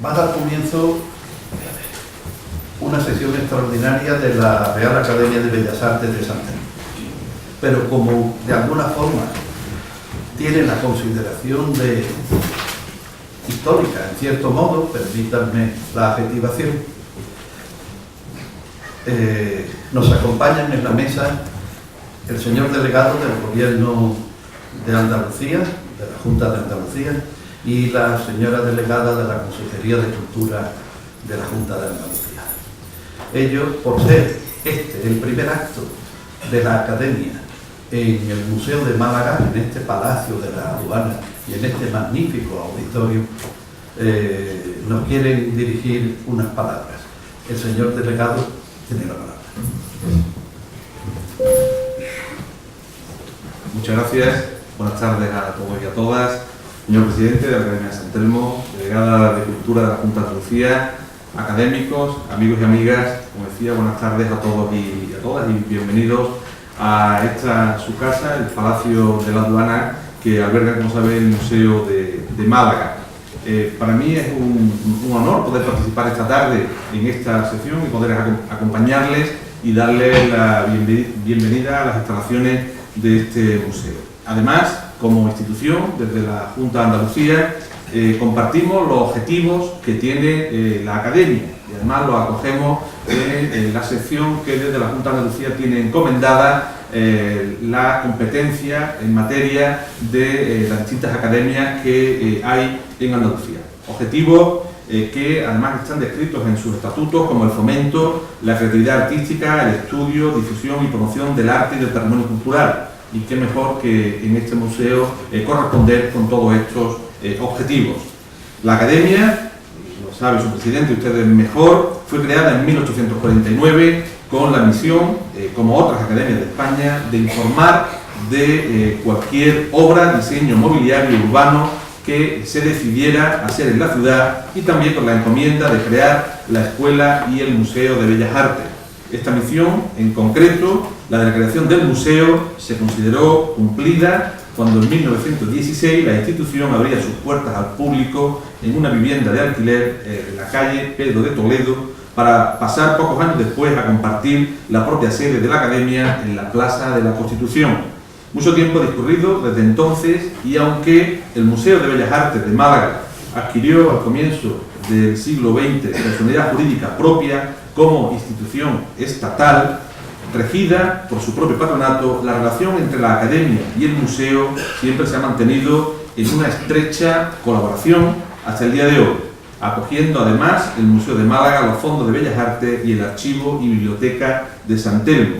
va a dar comienzo una sesión extraordinaria de la Real Academia de Bellas Artes de San Telmo. Pero como de alguna forma tiene la consideración de histórica, en cierto modo, permítanme la adjetivación, nos acompañan en la mesa el señor delegado del Gobierno de Andalucía, de la Junta de Andalucía, y la señora delegada de la Consejería de Cultura de la Junta de Andalucía. Ellos, por ser el primer acto de la Academia en el Museo de Málaga, en este Palacio de la Aduana y en este magnífico auditorio, nos quieren dirigir unas palabras. El señor delegado tiene la palabra. Muchas gracias. Buenas tardes a todos y a todas. Señor presidente de la Academia de San Telmo, delegada de Cultura de la Junta de Andalucía, académicos, amigos y amigas, como decía, buenas tardes a todos y a todas y bienvenidos a esta su casa, el Palacio de la Aduana, que alberga, como saben, el Museo de Málaga. Para mí es un honor poder participar esta tarde en esta sesión y poder acompañarles y darles la bienvenida a las instalaciones de este museo. Además, como institución, desde la Junta de Andalucía, compartimos los objetivos que tiene la Academia y además los acogemos en la sección que desde la Junta de Andalucía tiene encomendada la competencia en materia de las distintas academias que hay en Andalucía. Objetivos que además están descritos en sus estatutos como el fomento, la creatividad artística, el estudio, difusión y promoción del arte y del patrimonio cultural. Y qué mejor que en este museo corresponder con todos estos objetivos. La Academia, lo sabe su presidente, ustedes mejor, fue creada en 1849 con la misión, como otras academias de España, de informar de cualquier obra, diseño mobiliario urbano que se decidiera hacer en la ciudad, y también con la encomienda de crear la Escuela y el Museo de Bellas Artes. Esta misión, en concreto, la de la creación del museo, se consideró cumplida cuando en 1916 la institución abría sus puertas al público en una vivienda de alquiler en la calle Pedro de Toledo, para pasar pocos años después a compartir la propia sede de la Academia en la Plaza de la Constitución. Mucho tiempo ha discurrido desde entonces, y aunque el Museo de Bellas Artes de Málaga adquirió al comienzo del siglo XX personalidad jurídica propia como institución estatal, regida por su propio patronato, la relación entre la Academia y el museo siempre se ha mantenido en una estrecha colaboración hasta el día de hoy, acogiendo además el Museo de Málaga, los fondos de Bellas Artes y el Archivo y Biblioteca de San Telmo.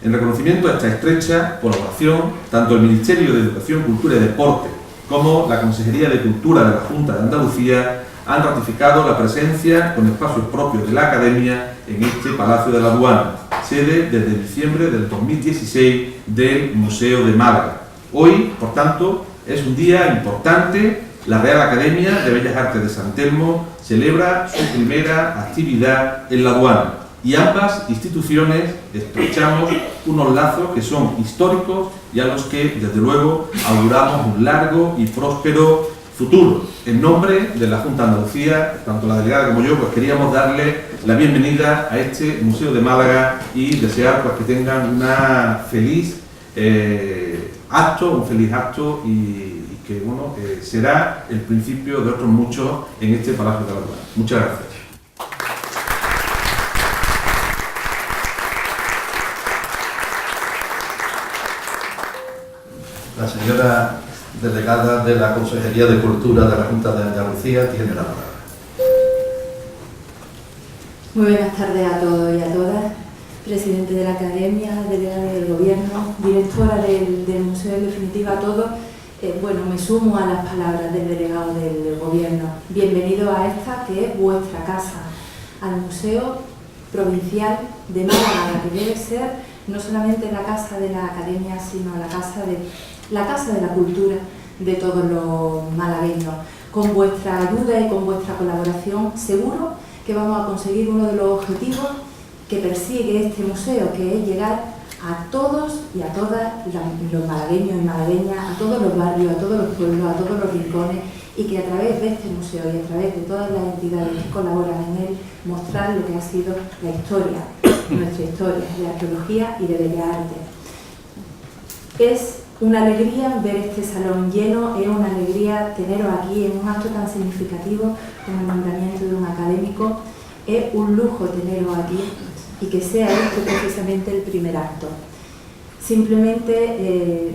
En reconocimiento a esta estrecha colaboración, tanto el Ministerio de Educación, Cultura y Deporte como la Consejería de Cultura de la Junta de Andalucía han ratificado la presencia con espacios propios de la Academia en este Palacio de la Aduana, sede desde diciembre del 2016 del Museo de Málaga. Hoy, por tanto, es un día importante. La Real Academia de Bellas Artes de San Telmo celebra su primera actividad en la Aduana, y ambas instituciones estrechamos unos lazos que son históricos y a los que, desde luego, auguramos un largo y próspero futuro. En nombre de la Junta de Andalucía, tanto la delegada como yo, pues queríamos darle la bienvenida a este Museo de Málaga y desear pues, que tengan una feliz un feliz acto y que bueno, será el principio de otros muchos en este Palacio de la Aduana. Muchas gracias. La señora delegada de la Consejería de Cultura de la Junta de Andalucía tiene la palabra. Muy buenas tardes a todos y a todas. Presidente de la Academia, delegada del Gobierno, directora del Museo, en definitiva a todos. Bueno, me sumo a las palabras del delegado del Gobierno. Bienvenido a esta que es vuestra casa, al Museo Provincial de Málaga, que debe ser no solamente la casa de la Academia, sino la casa de la cultura de todos los malagueños. Con vuestra ayuda y con vuestra colaboración, seguro que vamos a conseguir uno de los objetivos que persigue este museo, que es llegar a todos y a todas los malagueños y malagueñas, a todos los barrios, a todos los pueblos, a todos los rincones, y que a través de este museo y a través de todas las entidades que colaboran en él, mostrar lo que ha sido la historia, nuestra historia, de arqueología y de bellas artes. Es una alegría ver este salón lleno, es una alegría teneros aquí en un acto tan significativo como el nombramiento de un académico. Es un lujo teneros aquí y que sea este precisamente el primer acto. Simplemente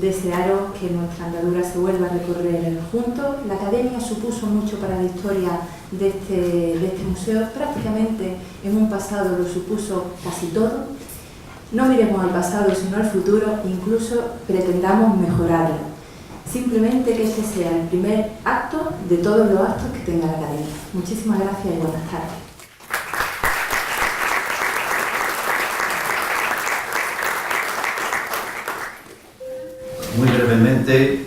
desearos que nuestra andadura se vuelva a recorrer juntos. La Academia supuso mucho para la historia de este museo, prácticamente en un pasado lo supuso casi todo. No miremos al pasado sino al futuro, incluso pretendamos mejorarlo. Simplemente que este sea el primer acto de todos los actos que tenga la Academia. Muchísimas gracias y buenas tardes. Muy brevemente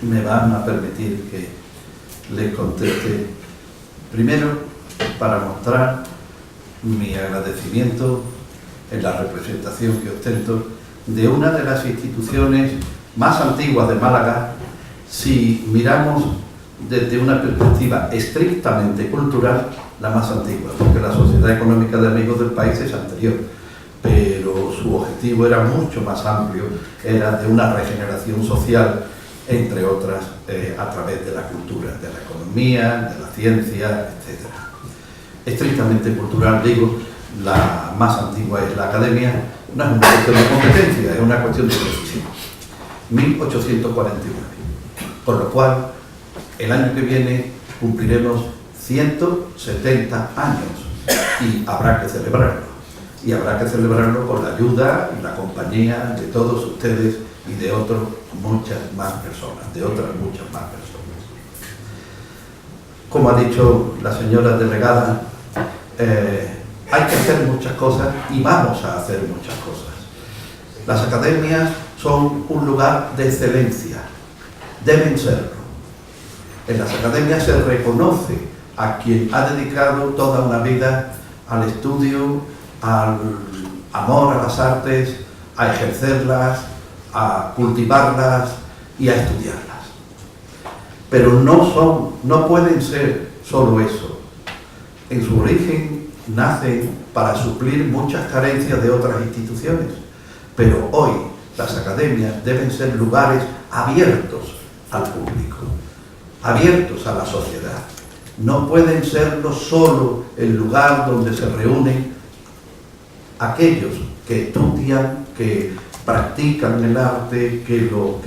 me van a permitir que les conteste, primero para mostrar mi agradecimiento en la representación que ostento de una de las instituciones más antiguas de Málaga, si miramos desde una perspectiva estrictamente cultural, la más antigua, porque la Sociedad Económica de Amigos del País es anterior, pero su objetivo era mucho más amplio, era de una regeneración social, entre otras, a través de la cultura, de la economía, de la ciencia, etc. Estrictamente cultural, digo, la más antigua es la Academia, no es una cuestión de competencia, es una cuestión de decisión. 1849, con lo cual, el año que viene cumpliremos 170 años y habrá que celebrarlo. Y habrá que celebrarlo con la ayuda y la compañía de todos ustedes y de otras muchas más personas, Como ha dicho la señora delegada, hay que hacer muchas cosas y vamos a hacer muchas cosas. Las academias son un lugar de excelencia, deben serlo. En las academias se reconoce a quien ha dedicado toda una vida al estudio, al amor a las artes, a ejercerlas, a cultivarlas y a estudiarlas. Pero no pueden ser solo eso. En su origen nacen para suplir muchas carencias de otras instituciones, pero hoy las academias deben ser lugares abiertos al público, abiertos a la sociedad. No pueden serlo solo el lugar donde se reúnen aquellos que estudian, que practican el arte, que lo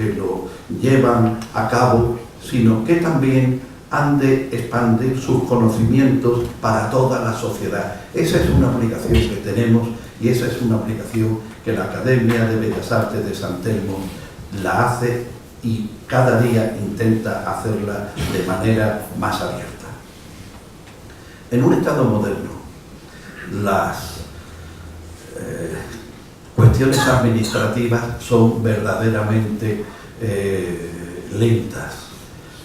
llevan a cabo, sino que también han de expandir sus conocimientos para toda la sociedad. Esa es una obligación que tenemos y esa es una obligación que la Academia de Bellas Artes de San Telmo la hace y cada día intenta hacerla de manera más abierta. En un Estado moderno, las cuestiones administrativas son verdaderamente lentas,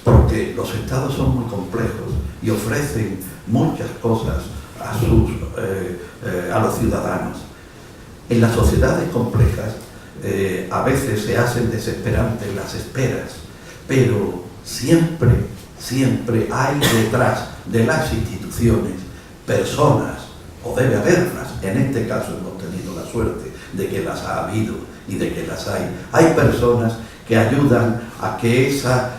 porque los estados son muy complejos y ofrecen muchas cosas a los ciudadanos. En las sociedades complejas a veces se hacen desesperantes las esperas, pero siempre hay detrás de las instituciones personas, o debe haberlas, en este caso hemos tenido la suerte de que las ha habido y de que las hay. Hay personas que ayudan a que esas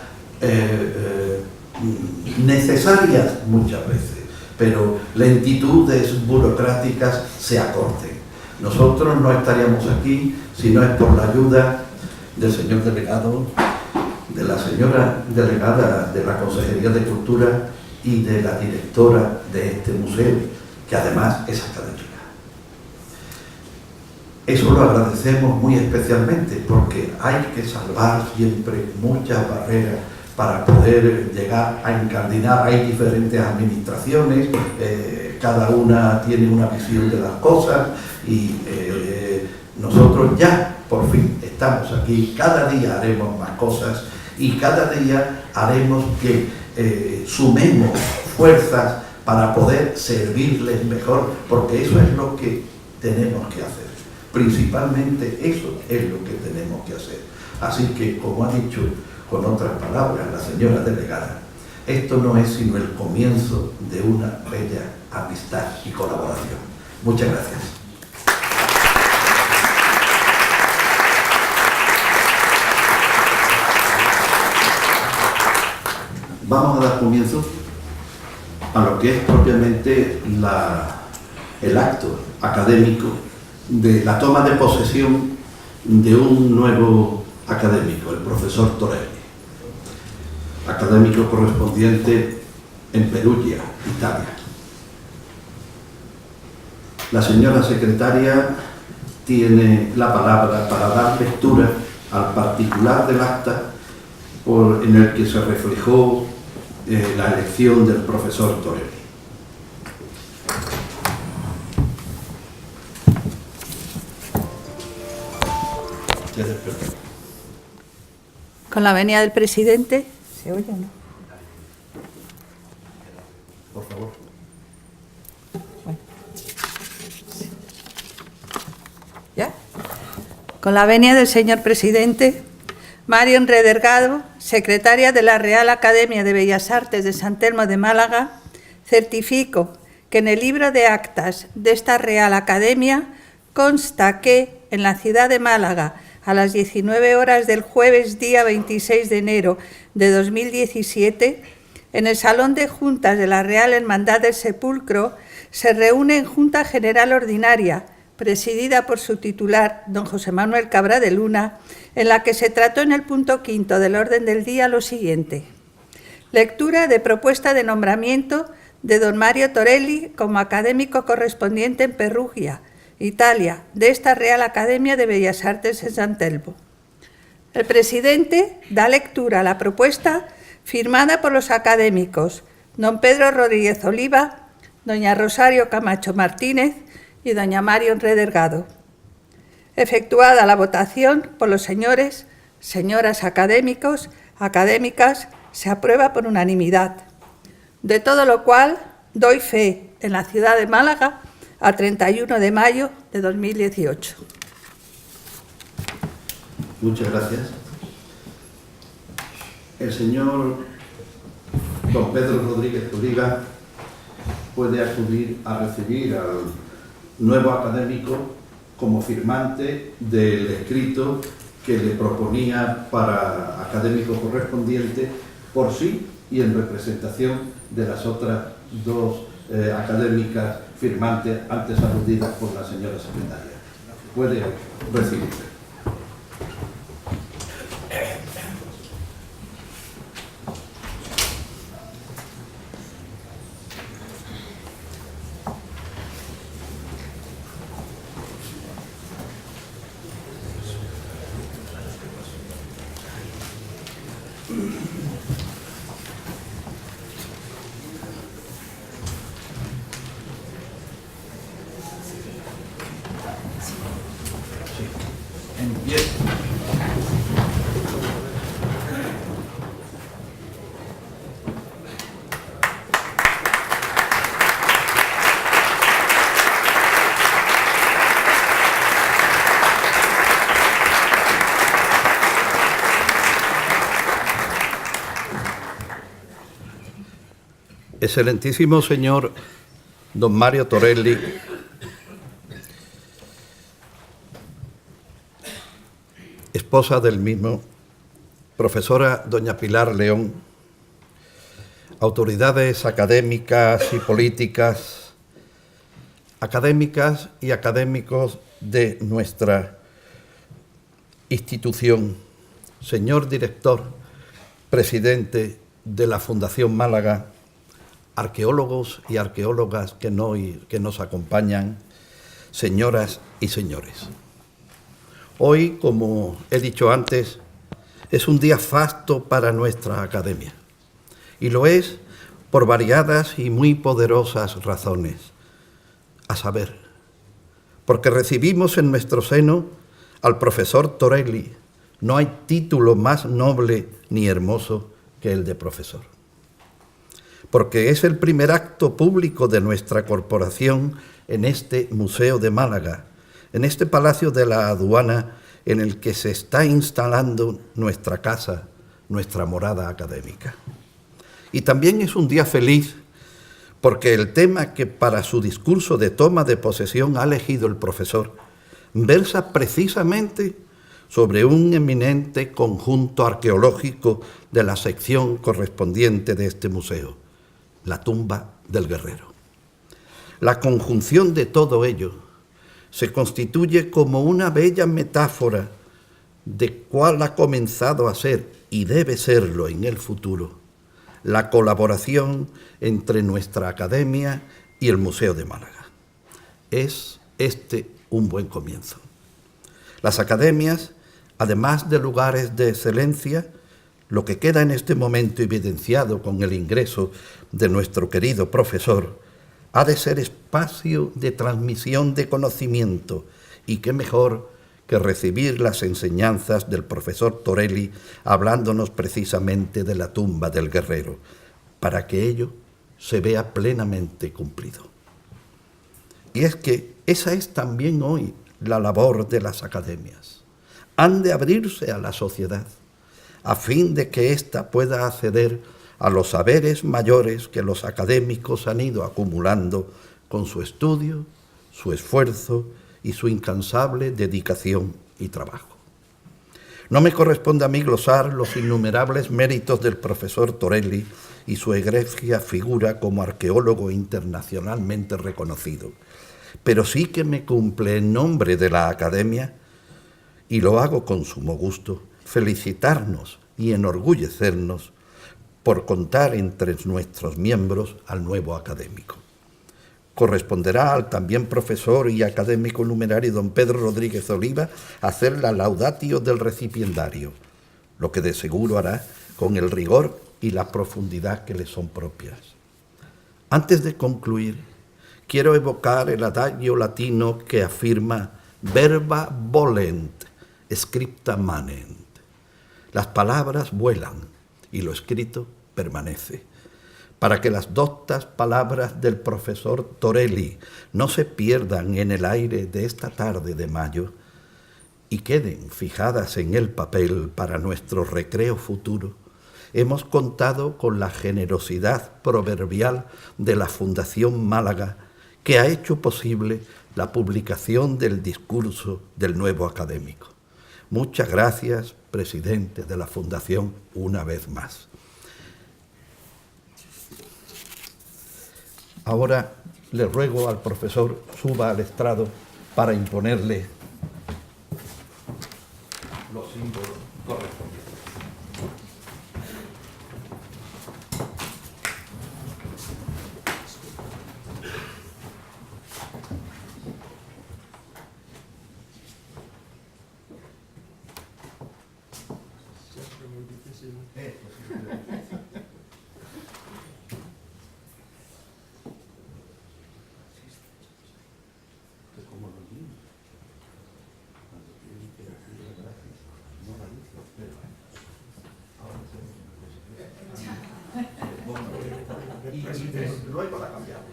necesarias muchas veces, pero lentitudes burocráticas se acorten. Nosotros no estaríamos aquí si no es por la ayuda del señor delegado, de la señora delegada de la Consejería de Cultura y de la directora de este museo, que además es académica. Eso lo agradecemos muy especialmente porque hay que salvar siempre muchas barreras para poder llegar a incardinar. Hay diferentes administraciones, cada una tiene una visión de las cosas y nosotros ya por fin estamos aquí. Cada día haremos más cosas y cada día haremos que sumemos fuerzas para poder servirles mejor, porque eso es lo que tenemos que hacer. Principalmente eso es lo que tenemos que hacer. Así que, como ha dicho con otras palabras la señora delegada, esto no es sino el comienzo de una bella amistad y colaboración. Muchas gracias. Vamos a dar comienzo a lo que es propiamente el acto académico de la toma de posesión de un nuevo académico, el profesor Torelli, académico correspondiente en Perugia, Italia. La señora secretaria tiene la palabra para dar lectura al particular del acta en el que se reflejó la elección del profesor Torelli. Con la venia del presidente. ¿Se oye o no? Por favor. Bueno. ¿Ya? Con la venia del señor presidente, Marion Redergado, secretaria de la Real Academia de Bellas Artes de San Telmo de Málaga, certifico que en el libro de actas de esta Real Academia consta que en la ciudad de Málaga, a las 19 horas del jueves día 26 de enero de 2017, en el Salón de Juntas de la Real Hermandad del Sepulcro, se reúne en Junta General Ordinaria, presidida por su titular, don José Manuel Cabra de Luna, en la que se trató en el punto 5 del orden del día lo siguiente: lectura de propuesta de nombramiento de don Mario Torelli como académico correspondiente en Perugia, Italia, de esta Real Academia de Bellas Artes en San Telmo. El presidente da lectura a la propuesta firmada por los académicos don Pedro Rodríguez Oliva, doña Rosario Camacho Martínez y doña Marion Redergado. Efectuada la votación por los señores, señoras académicos, académicas, se aprueba por unanimidad. De todo lo cual doy fe en la ciudad de Málaga a 31 de mayo de 2018. Muchas gracias. El señor don Pedro Rodríguez Oliva puede acudir a recibir al nuevo académico como firmante del escrito que le proponía para académico correspondiente por sí y en representación de las otras dos académicas firmantes antes aludidas por la señora secretaria. Puede recibirse. Excelentísimo señor don Mario Torelli, esposa del mismo, profesora doña Pilar León, autoridades académicas y políticas, académicas y académicos de nuestra institución, señor director, presidente de la Fundación Málaga, arqueólogos y arqueólogas que nos acompañan, señoras y señores. Hoy, como he dicho antes, es un día fasto para nuestra academia, y lo es por variadas y muy poderosas razones, a saber, porque recibimos en nuestro seno al profesor Torelli. No hay título más noble ni hermoso que el de profesor. Porque es el primer acto público de nuestra corporación en este Museo de Málaga, en este Palacio de la Aduana en el que se está instalando nuestra casa, nuestra morada académica. Y también es un día feliz porque el tema que para su discurso de toma de posesión ha elegido el profesor versa precisamente sobre un eminente conjunto arqueológico de la sección correspondiente de este museo, la tumba del guerrero. La conjunción de todo ello se constituye como una bella metáfora de cuál ha comenzado a ser y debe serlo en el futuro la colaboración entre nuestra academia y el Museo de Málaga. Es este un buen comienzo. Las academias, además de lugares de excelencia, lo que queda en este momento evidenciado con el ingreso de nuestro querido profesor, ha de ser espacio de transmisión de conocimiento, y qué mejor que recibir las enseñanzas del profesor Torelli hablándonos precisamente de la tumba del guerrero, para que ello se vea plenamente cumplido. Y es que esa es también hoy la labor de las academias. Han de abrirse a la sociedad, a fin de que ésta pueda acceder a los saberes mayores que los académicos han ido acumulando con su estudio, su esfuerzo y su incansable dedicación y trabajo. No me corresponde a mí glosar los innumerables méritos del profesor Torelli y su egregia figura como arqueólogo internacionalmente reconocido, pero sí que me cumple en nombre de la Academia, y lo hago con sumo gusto, felicitarnos y enorgullecernos por contar entre nuestros miembros al nuevo académico. Corresponderá al también profesor y académico numerario don Pedro Rodríguez Oliva hacer la laudatio del recipiendario, lo que de seguro hará con el rigor y la profundidad que le son propias. Antes de concluir, quiero evocar el adagio latino que afirma verba volent, scripta manent. Las palabras vuelan y lo escrito permanece. Para que las doctas palabras del profesor Torelli no se pierdan en el aire de esta tarde de mayo y queden fijadas en el papel para nuestro recreo futuro, hemos contado con la generosidad proverbial de la Fundación Málaga, que ha hecho posible la publicación del discurso del nuevo académico. Muchas gracias, presidente de la Fundación, una vez más. Ahora le ruego al profesor suba al estrado para imponerle los símbolos correspondientes. Luego la cambiamos.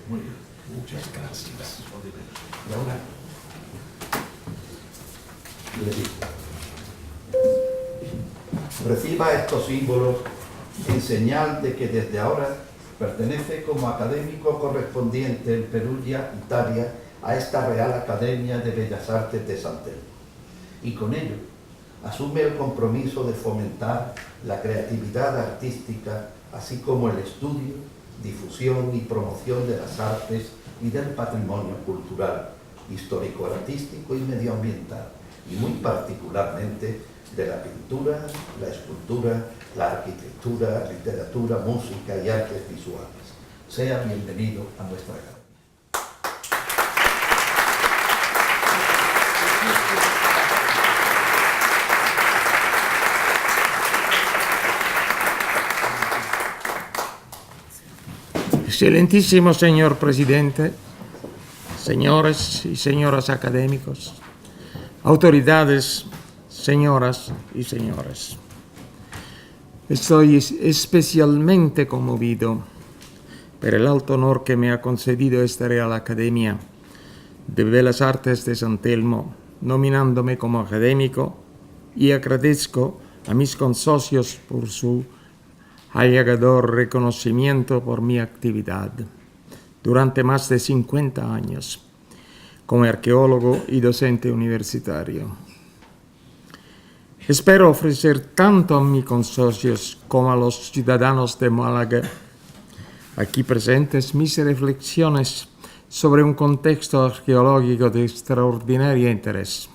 Muy bien. Muchas gracias. Y ahora le digo, reciba estos símbolos en señal de que desde ahora pertenece como académico correspondiente en Perugia, Italia, a esta Real Academia de Bellas Artes de San Telmo. Y con ello asume el compromiso de fomentar la creatividad artística, así como el estudio, difusión y promoción de las artes y del patrimonio cultural, histórico-artístico y medioambiental, y muy particularmente de la pintura, la escultura, la arquitectura, literatura, música y artes visuales. Sea bienvenido a nuestra academia. Excelentísimo señor presidente, señores y señoras académicos, autoridades, señoras y señores. Estoy especialmente conmovido por el alto honor que me ha concedido esta Real Academia de Bellas Artes de San Telmo, nominándome como académico, y agradezco a mis consocios por su halagador reconocimiento por mi actividad durante más de 50 años como arqueólogo y docente universitario. Espero ofrecer tanto a mis consocios como a los ciudadanos de Málaga aquí presentes mis reflexiones sobre un contexto arqueológico de extraordinario interés,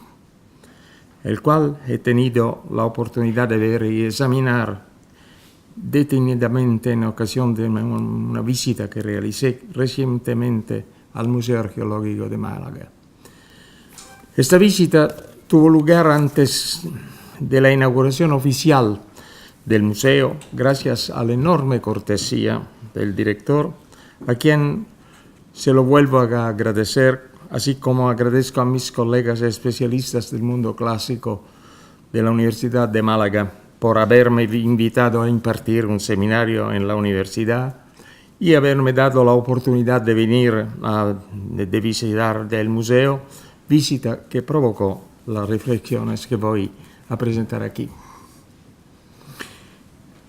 el cual he tenido la oportunidad de ver y examinar detenidamente en ocasión de una visita que realicé recientemente al Museo Arqueológico de Málaga. Esta visita tuvo lugar antes de la inauguración oficial del museo, gracias a la enorme cortesía del director, a quien se lo vuelvo a agradecer, así como agradezco a mis colegas especialistas del mundo clásico de la Universidad de Málaga por haberme invitado a impartir un seminario en la universidad y haberme dado la oportunidad de venir de visitar el museo, visita que provocó las reflexiones que voy a presentar aquí.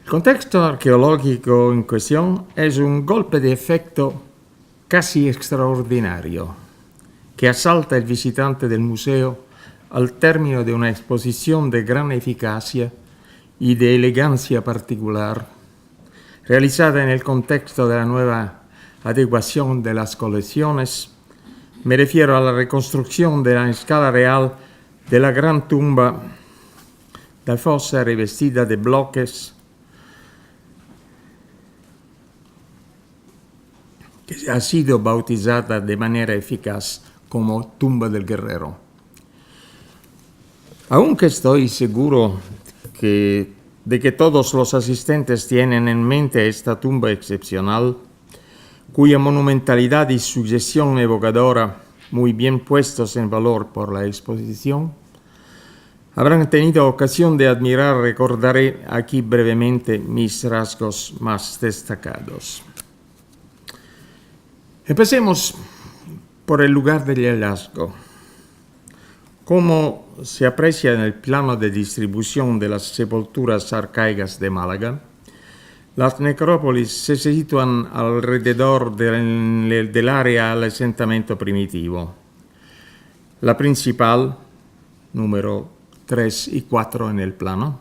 El contexto arqueológico en cuestión es un golpe de efecto casi extraordinario que asalta el visitante del museo al término de una exposición de gran eficacia y de elegancia particular, realizada en el contexto de la nueva adecuación de las colecciones. Me refiero a la reconstrucción de la escala real de la gran tumba de fosa revestida de bloques que ha sido bautizada de manera eficaz como tumba del guerrero. Aunque estoy seguro de que todos los asistentes tienen en mente esta tumba excepcional, cuya monumentalidad y sucesión evocadora, muy bien puestos en valor por la exposición, habrán tenido ocasión de admirar, recordaré aquí brevemente mis rasgos más destacados. Empecemos por el lugar del hallazgo. Como se aprecia en el plano de distribución de las sepulturas arcaicas de Málaga, las necrópolis se sitúan alrededor del área del asentamiento primitivo. La principal, número 3 y 4 en el plano,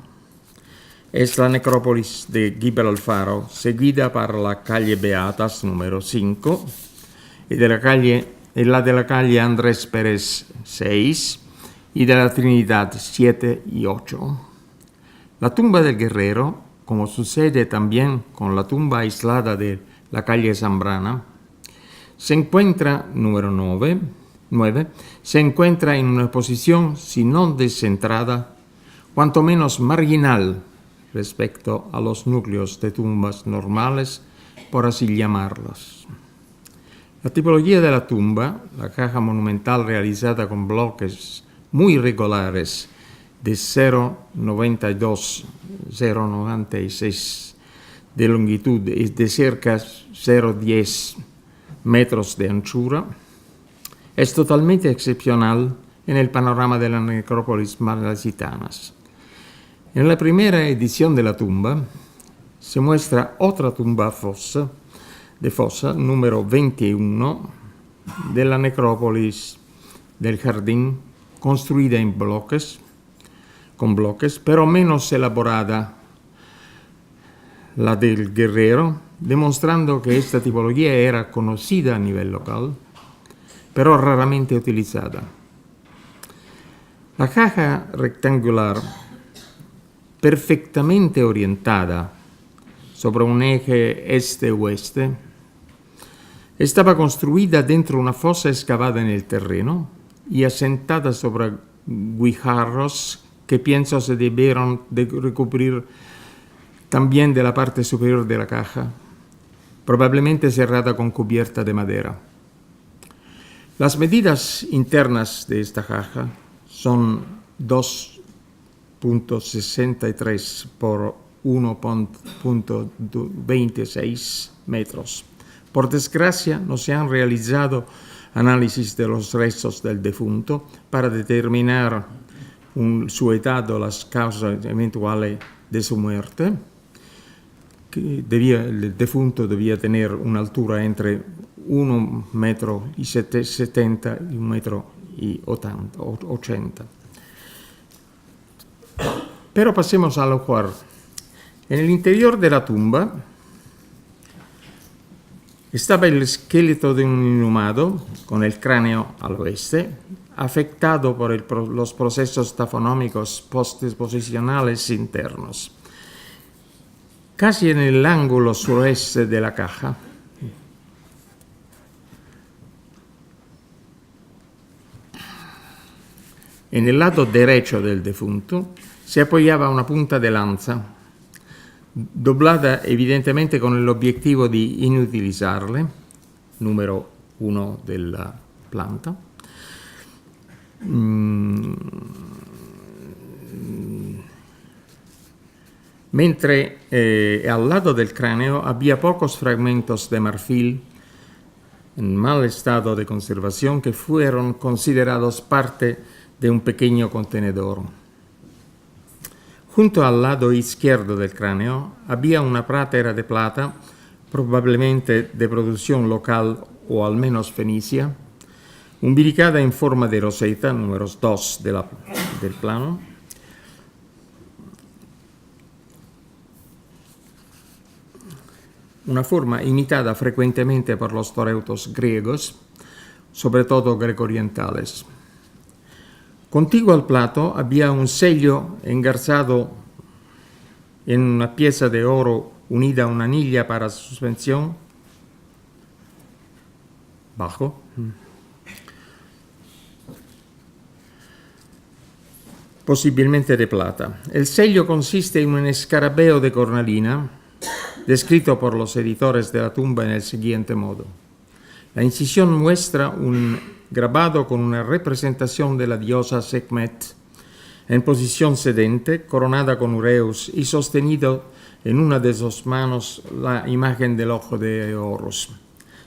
es la necrópolis de Gibel Alfaro, seguida por la calle Beatas, número 5, y la de la calle Andrés Pérez 6, y de la Trinidad 7 y 8. La tumba del guerrero, como sucede también con la tumba aislada de la calle Zambrana, se encuentra, número 9, se encuentra en una posición, si no descentrada, cuanto menos marginal respecto a los núcleos de tumbas normales, por así llamarlas. La tipología de la tumba, la caja monumental realizada con bloques muy regulares de 0,96 de longitud y de cerca 0,10 metros de anchura, es totalmente excepcional en el panorama de las necrópolis malacitanas. En la primera edición de la tumba se muestra otra tumba fosa, número 21, de la necrópolis del Jardín, construida con bloques, pero menos elaborada, la del Guerrero, demostrando que esta tipología era conocida a nivel local, pero raramente utilizada. La caja rectangular, perfectamente orientada sobre un eje este-oeste, estaba construida dentro una fosa excavada en el terreno y asentada sobre guijarros que pienso se debieron de recubrir también de la parte superior de la caja, probablemente cerrada con cubierta de madera. Las medidas internas de esta caja son 2,63 por 1,26 metros. Por desgracia, no se han realizado análisis de los restos del defunto para determinar su edad o las causas eventuales de su muerte. El defunto debía tener una altura entre 1,70 metros y 1,80 metros. Pero pasemos al lugar. En el interior de la tumba estaba el esqueleto de un inhumado con el cráneo al oeste, afectado por los procesos tafonómicos postexposicionales internos. Casi en el ángulo sureste de la caja, en el lado derecho del defunto, se apoyaba una punta de lanza, doblada evidentemente con el objetivo di inutilizarle, número 1 della planta. Mentre al lado del cráneo había pocos fragmentos de marfil en mal estado de conservación que fueron considerados parte de un pequeño contenedor. Junto al lado izquierdo del cráneo había una pratera de plata, probablemente de producción local o al menos fenicia, umbilicada en forma de roseta, número 2 del plano. Una forma imitada frecuentemente por los toreutos griegos, sobre todo greco-orientales. Contiguo al plato había un sello engarzado en una pieza de oro unida a una anilla para suspensión bajo. Possibilmente de plata. El sello consiste en un escarabeo de cornalina, descrito por los editores de la tumba en el siguiente modo. La incisión muestra un grabado con una representación de la diosa Sekhmet en posición sedente, coronada con ureus y sostenido en una de sus manos la imagen del ojo de Horus.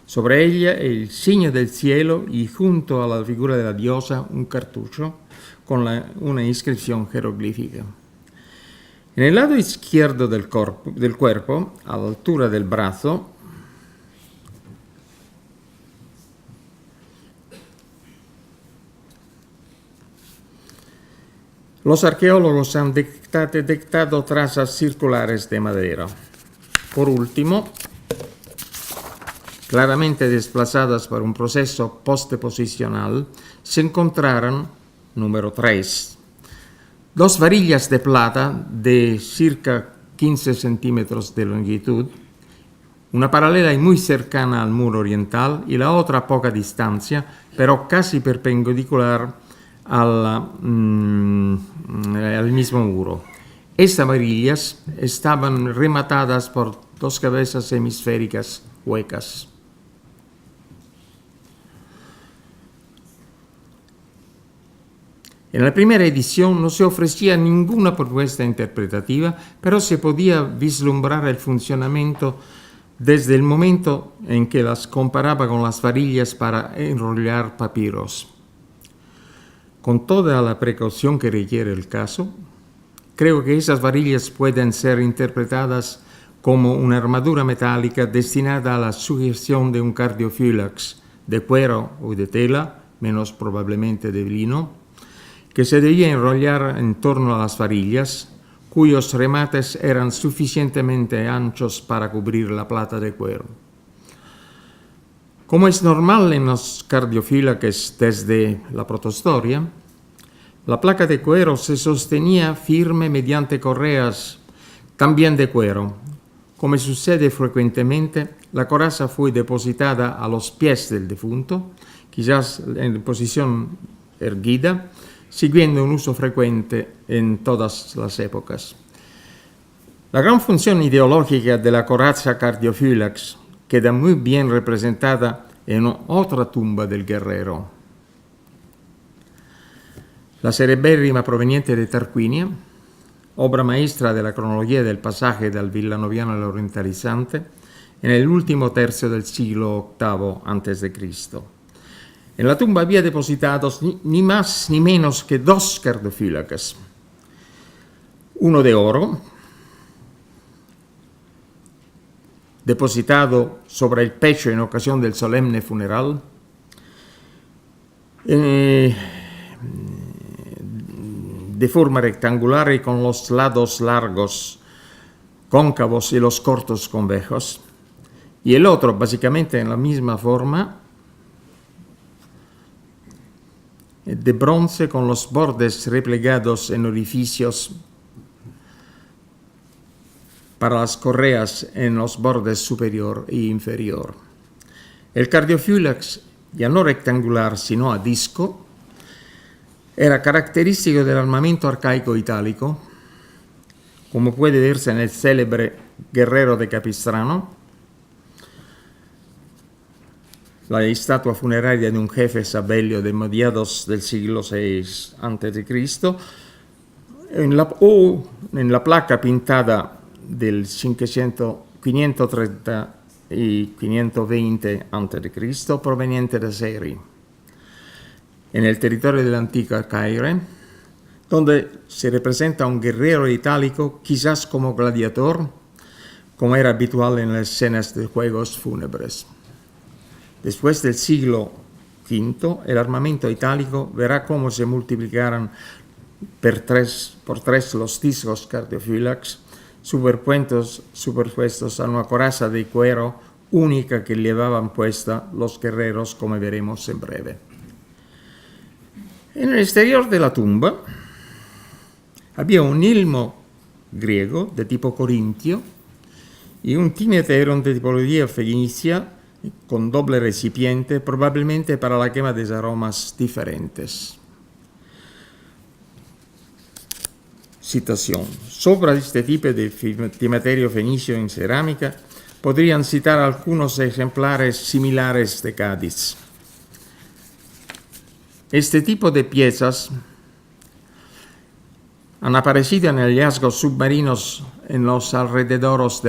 Sobre ella el signo del cielo y junto a la figura de la diosa un cartucho con una inscripción jeroglífica. En el lado izquierdo del cuerpo, a la altura del brazo, los arqueólogos han detectado trazas circulares de madera. Por último, claramente desplazadas por un proceso postdeposicional, se encontraron, número 3, dos varillas de plata de circa 15 centímetros de longitud, una paralela y muy cercana al muro oriental y la otra a poca distancia, pero casi perpendicular al mismo muro. Estas varillas estaban rematadas por dos cabezas hemisféricas huecas. En la primera edición no se ofrecía ninguna propuesta interpretativa, pero se podía vislumbrar el funcionamiento desde el momento en que las comparaba con las varillas para enrollar papiros. Con toda la precaución que requiere el caso, creo que esas varillas pueden ser interpretadas como una armadura metálica destinada a la sujeción de un cardiofílax de cuero o de tela, menos probablemente de lino, que se debía enrollar en torno a las varillas, cuyos remates eran suficientemente anchos para cubrir la plata de cuero. Como es normal en los cardiofílaques desde la protohistoria, la placa de cuero se sostenía firme mediante correas también de cuero. Como sucede frecuentemente, la coraza fue depositada a los pies del defunto, quizás en posición erguida, siguiendo un uso frecuente en todas las épocas. La gran función ideológica de la coraza cardiofílax queda muy bien representada en otra tumba del guerrero. La cerebérrima proveniente de Tarquinia, obra maestra de la cronología del pasaje del Villanoviano al Orientalizante, en el último tercio del siglo VIII a.C. En la tumba había depositados ni más ni menos que 2 cardiofílacas, uno de oro, depositado sobre el pecho en ocasión del solemne funeral, de forma rectangular y con los lados largos, cóncavos y los cortos convejos, y el otro básicamente en la misma forma, de bronce con los bordes replegados en orificios para las correas en los bordes superior e inferior. El cardiofílax, ya no rectangular sino a disco, era característico del armamento arcaico itálico, como puede verse en el célebre Guerrero de Capistrano, la estatua funeraria de un jefe sabelio de mediados del siglo VI a.C., o en la placa pintada del 530 y 520 a.C., proveniente de Seri, en el territorio de la antigua Caire, donde se representa un guerrero itálico, quizás como gladiador, como era habitual en las escenas de juegos fúnebres. Después del siglo V, el armamento itálico verá cómo se multiplicaron por tres los discos cardiofílax superpuestos a una coraza de cuero única que llevaban puesta los guerreros, como veremos en breve. En el exterior de la tumba había un yelmo griego de tipo corintio y un timeteron de tipología fenicia con doble recipiente, probablemente para la quema de aromas diferentes. Citación. Sobre este tipo de timeterio fenicio en cerámica podrían citar algunos ejemplares similares de Cádiz. Este tipo de piezas han aparecido en hallazgos submarinos en los alrededores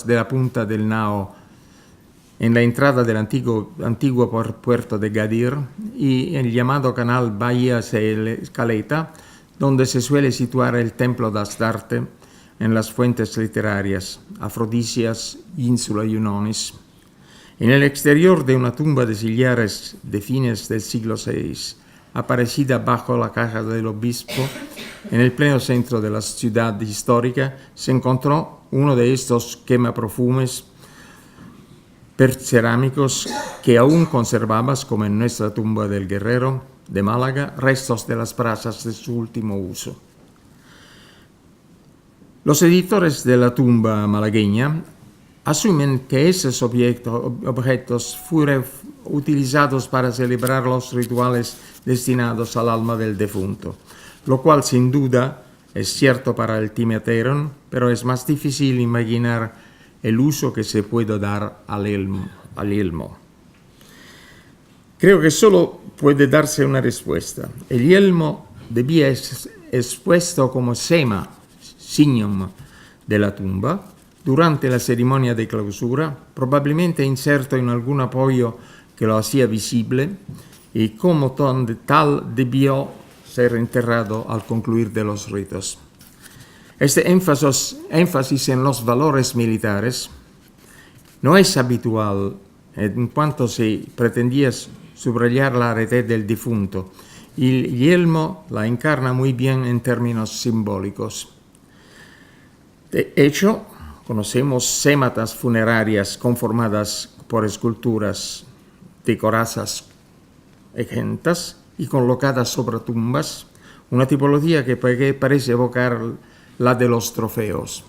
de la punta del Nao, en la entrada del antiguo puerto de Gadir y el llamado canal Bahía Caleta, donde se suele situar el templo de Astarte en las fuentes literarias, Afrodisias, Insula Iunonis. En el exterior de una tumba de sillares de fines del siglo VI, aparecida bajo la caja del obispo, en el pleno centro de la ciudad histórica, se encontró uno de estos quemaperfumes cerámicos que aún conservabas, como en nuestra tumba del Guerrero de Málaga, restos de las brasas de su último uso. Los editores de la tumba malagueña asumen que esos objetos fueron utilizados para celebrar los rituales destinados al alma del difunto, lo cual sin duda es cierto para el timeteron, pero es más difícil imaginar el uso que se puede dar al yelmo. Creo que solo puede darse una respuesta. El yelmo debía ser expuesto como signum de la tumba durante la ceremonia de clausura, probablemente inserto en algún apoyo que lo hacía visible, y como tal debió ser enterrado al concluir de los ritos. Este énfasis en los valores militares no es habitual en cuanto se pretendía subrayar la aridez del difunto, y el yelmo la encarna muy bien en términos simbólicos. De hecho, conocemos sématas funerarias conformadas por esculturas de corazas egentas y colocadas sobre tumbas, una tipología que parece evocar la de los trofeos.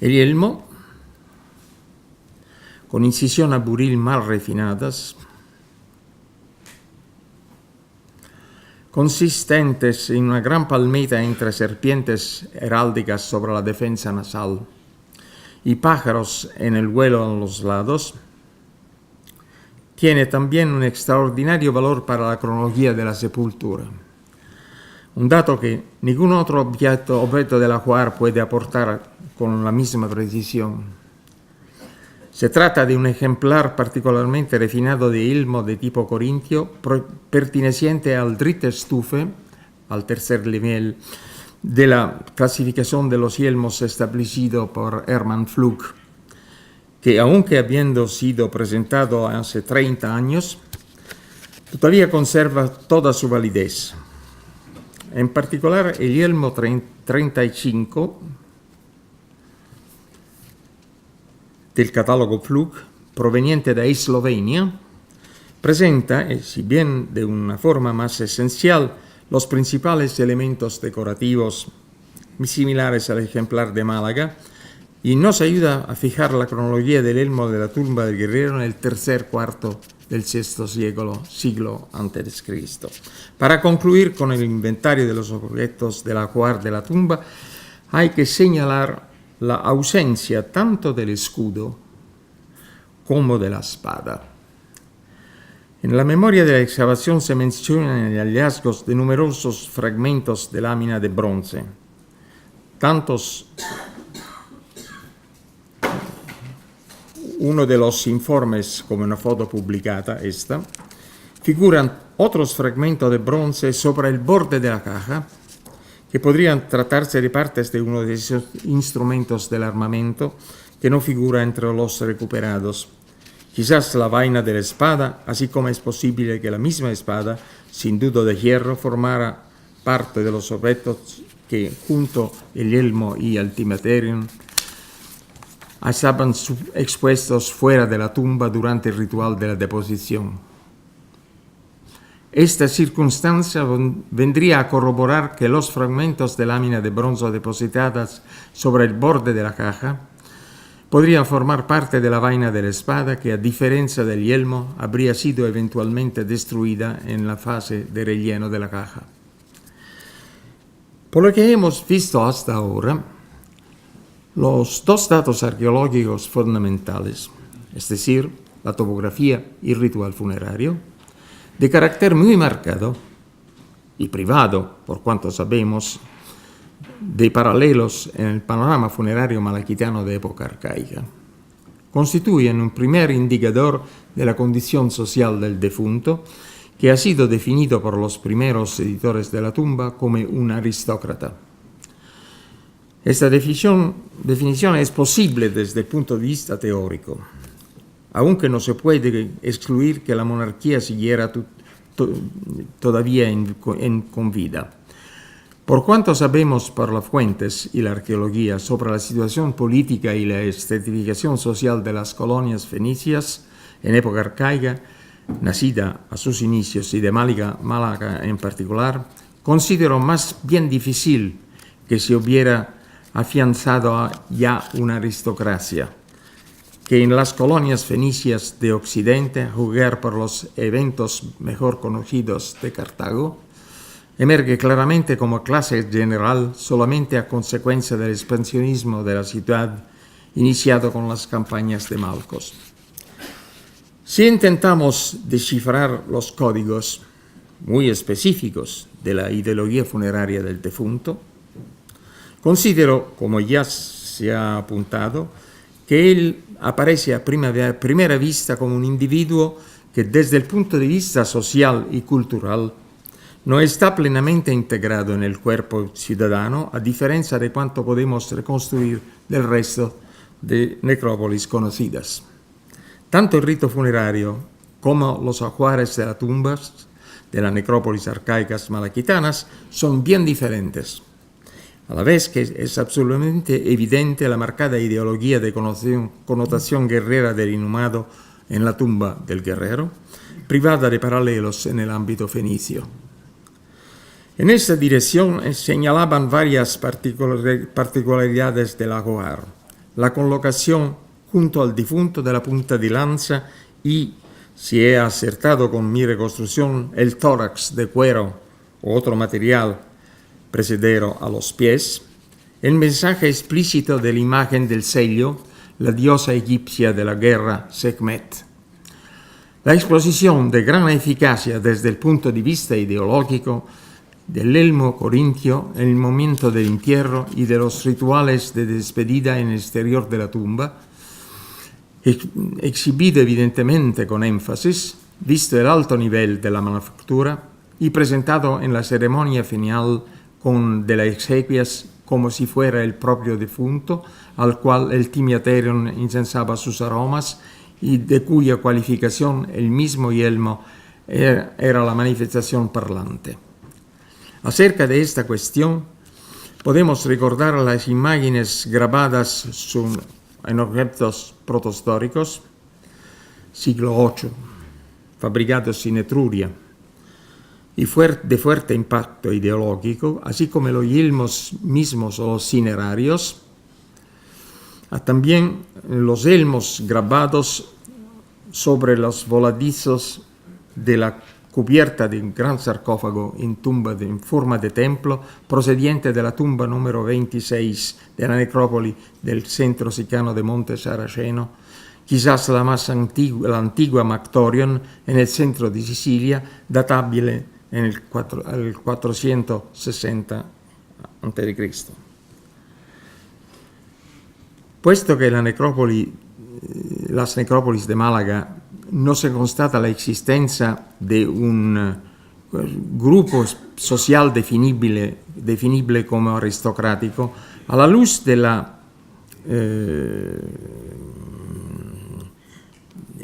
El yelmo, con incisión a buril mal refinadas, consistentes en una gran palmeta entre serpientes heráldicas sobre la defensa nasal y pájaros en el vuelo a los lados, tiene también un extraordinario valor para la cronología de la sepultura. Un dato que ningún otro objeto del ajuar puede aportar con la misma precisión. Se trata de un ejemplar particularmente refinado de yelmo de tipo corintio, perteneciente al Dritte-Stufe, al tercer nivel de la clasificación de los yelmos establecido por Hermann Pflug, que aunque habiendo sido presentado hace 30 años, todavía conserva toda su validez. En particular, el yelmo 35 del catálogo Pflug, proveniente de Eslovenia, presenta, si bien de una forma más esencial, los principales elementos decorativos similares al ejemplar de Málaga y nos ayuda a fijar la cronología del yelmo de la tumba del guerrero en el tercer cuarto del sexto siglo antes de Cristo. Para concluir con el inventario de los objetos del ajuar de la tumba, hay que señalar la ausencia tanto del escudo como de la espada. En la memoria de la excavación se mencionan hallazgos de numerosos fragmentos de lámina de bronce. Tantos, uno de los informes, como una foto publicada, figuran otros fragmentos de bronce sobre el borde de la caja, que podrían tratarse de partes de uno de esos instrumentos del armamento que no figura entre los recuperados. Quizás la vaina de la espada, así como es posible que la misma espada, sin duda de hierro, formara parte de los objetos que, junto al yelmo y al timaterium, estaban expuestos fuera de la tumba durante el ritual de la deposición. Esta circunstancia vendría a corroborar que los fragmentos de lámina de bronce depositadas sobre el borde de la caja podrían formar parte de la vaina de la espada que, a diferencia del yelmo, habría sido eventualmente destruida en la fase de relleno de la caja. Por lo que hemos visto hasta ahora, los dos datos arqueológicos fundamentales, es decir, la topografía y el ritual funerario, de carácter muy marcado y privado, por cuanto sabemos, de paralelos en el panorama funerario malaquitano de época arcaica, constituyen un primer indicador de la condición social del defunto, que ha sido definido por los primeros editores de la tumba como un aristócrata. Esta definición es posible desde el punto de vista teórico, aunque no se puede excluir que la monarquía siguiera todavía con vida. Por cuanto sabemos por las fuentes y la arqueología sobre la situación política y la estratificación social de las colonias fenicias en época arcaica, nacida a sus inicios y de Málaga en particular, considero más bien difícil que se hubiera afianzado ya una aristocracia, que en las colonias fenicias de Occidente, a juzgar por los eventos mejor conocidos de Cartago, emerge claramente como clase general solamente a consecuencia del expansionismo de la ciudad iniciado con las campañas de Marcos. Si intentamos descifrar los códigos muy específicos de la ideología funeraria del defunto, considero, como ya se ha apuntado, que él aparece a primera vista como un individuo que desde el punto de vista social y cultural no está plenamente integrado en el cuerpo ciudadano, a diferencia de cuanto podemos reconstruir del resto de necrópolis conocidas. Tanto el rito funerario como los ajuares de las tumbas de las necrópolis arcaicas malaquitanas son bien diferentes, a la vez que es absolutamente evidente la marcada ideología de connotación guerrera del inhumado en la tumba del guerrero, privada de paralelos en el ámbito fenicio. En esta dirección señalaban varias particularidades del ajuar: la colocación junto al difunto de la punta de lanza y, si he acertado con mi reconstrucción, el tórax de cuero o otro material precedero a los pies, el mensaje explícito de la imagen del sello, la diosa egipcia de la guerra Sekhmet. La exposición de gran eficacia desde el punto de vista ideológico del yelmo corintio en el momento del entierro y de los rituales de despedida en el exterior de la tumba, exhibido evidentemente con énfasis, visto el alto nivel de la manufactura, y presentado en la ceremonia final de las exequias como si fuera el propio difunto, al cual el Timiaterion incensaba sus aromas y de cuya cualificación el mismo yelmo era la manifestación parlante. Acerca de esta cuestión, podemos recordar las imágenes grabadas en objetos protohistóricos, siglo VIII, fabricados en Etruria, y de fuerte impacto ideológico, así como los yelmos mismos o los cinerarios, también los yelmos grabados sobre los voladizos de la cubierta de un gran sarcófago en forma de templo, procediente de la tumba número 26 de la necrópoli del centro sicano de Monte Saraceno, quizás la más antigua, la antigua Mactorion, en el centro de Sicilia, datable en el 460 a.C. Puesto que las necrópolis de Málaga no se constata la existencia de un grupo social definible como aristocrático, a la luz de la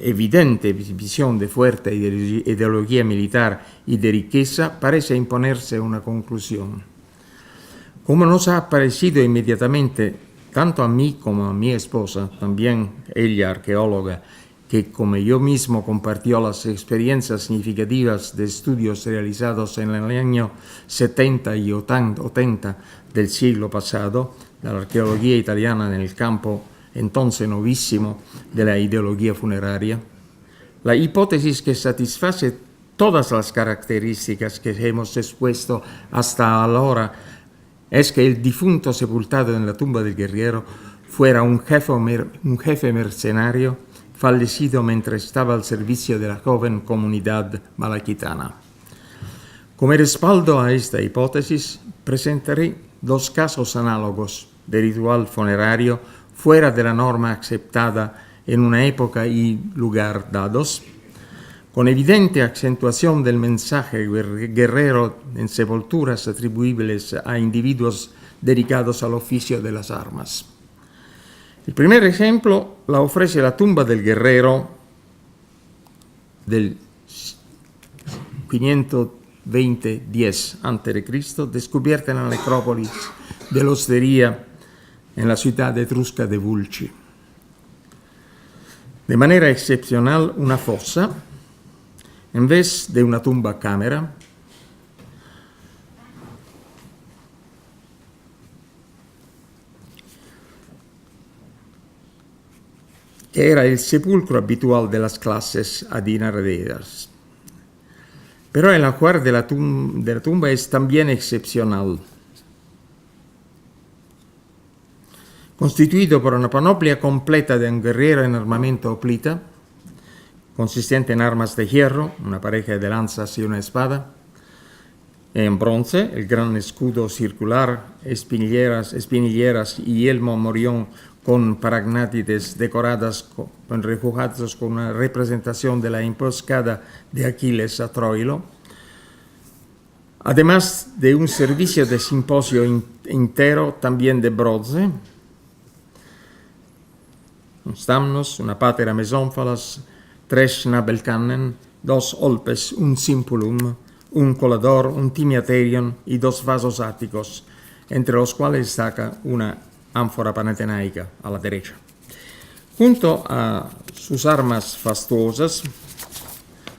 evidente visión de fuerte ideología militar y de riqueza, parece imponerse una conclusión. Como nos ha parecido inmediatamente, tanto a mí como a mi esposa, también ella arqueóloga, que como yo mismo compartió las experiencias significativas de estudios realizados en el año 70 y 80 del siglo pasado, de la arqueología italiana en el campo entonces novísimo de la ideología funeraria, la hipótesis que satisface todas las características que hemos expuesto hasta ahora es que el difunto sepultado en la tumba del guerrero fuera un jefe mercenario fallecido mientras estaba al servicio de la joven comunidad malaquitana. Como respaldo a esta hipótesis, presentaré dos casos análogos de ritual funerario fuera de la norma aceptada en una época y lugar dados, con evidente acentuación del mensaje guerrero en sepulturas atribuibles a individuos dedicados al oficio de las armas. El primer ejemplo la ofrece la tumba del guerrero del 520-10 a.C., descubierta en la necrópolis de la Osteria en la ciudad etrusca de Vulci. De manera excepcional, una fosa, en vez de una tumba cámara, que era el sepulcro habitual de las clases adineradas. Pero el ajuar de la tumba es también excepcional, constituido por una panoplia completa de un guerrero en armamento hoplita, consistente en armas de hierro, una pareja de lanzas y una espada, en bronce, el gran escudo circular, espinilleras y yelmo morión con paragnátides decoradas con refugiados con una representación de la emboscada de Aquiles a Troilo, además de un servicio de simposio entero también de bronce, un stamnos, una patera mesónfalas, 3 nabelcannen, 2 olpes, un simpulum, un colador, un timiaterion y 2 vasos áticos, entre los cuales destaca una ánfora panatenaica a la derecha. Junto a sus armas fastuosas,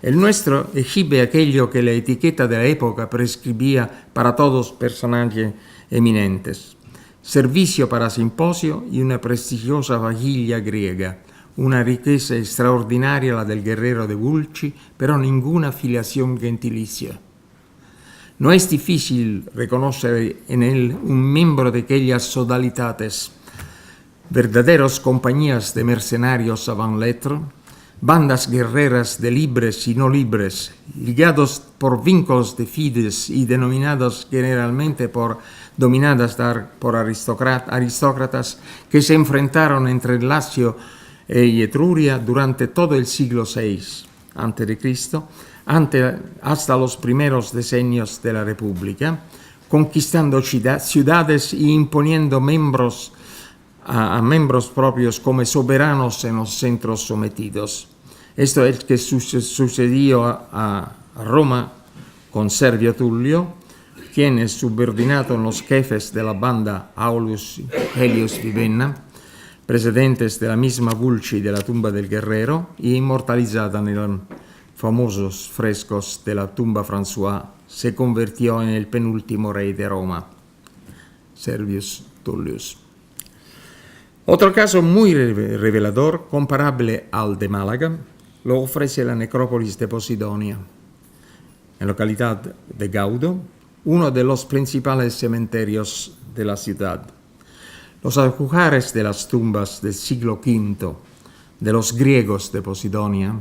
el nuestro exhibe aquello que la etiqueta de la época prescribía para todos personajes eminentes: servicio para simposio y una prestigiosa vajilla griega, una riqueza extraordinaria la del guerrero de Vulci, pero ninguna filiación gentilicia. No es difícil reconocer en él un miembro de aquellas sodalidades, verdaderos compañías de mercenarios avant lettre, bandas guerreras de libres y no libres, ligados por vínculos de fides y denominados generalmente dominadas por aristócratas que se enfrentaron entre el Lacio y Etruria durante todo el siglo VI a.C., hasta los primeros decenios de la República, conquistando ciudades y imponiendo a miembros propios como soberanos en los centros sometidos. Esto es que sucedió a Roma con Servio Tullio, quien es subordinado en los jefes de la banda Aulus Helios Vivenna, precedentes de la misma Vulci de la tumba del guerrero y inmortalizada en los famosos frescos de la tumba François, se convirtió en el penúltimo rey de Roma, Servius Tullius. Otro caso muy revelador, comparable al de Málaga, lo ofrece la necrópolis de Posidonia, en la localidad de Gaudo, uno de los principales cementerios de la ciudad. Los ajuares de las tumbas del siglo V de los griegos de Posidonia,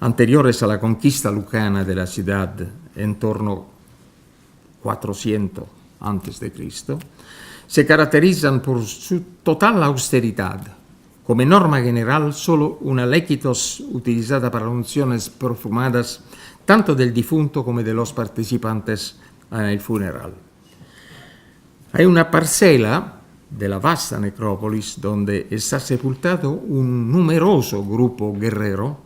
anteriores a la conquista lucana de la ciudad en torno 400 a.C., se caracterizan por su total austeridad. Como norma general, solo una lequitos utilizada para unciones perfumadas tanto del difunto como de los participantes en el funeral. Hay una parcela de la vasta necrópolis donde está sepultado un numeroso grupo guerrero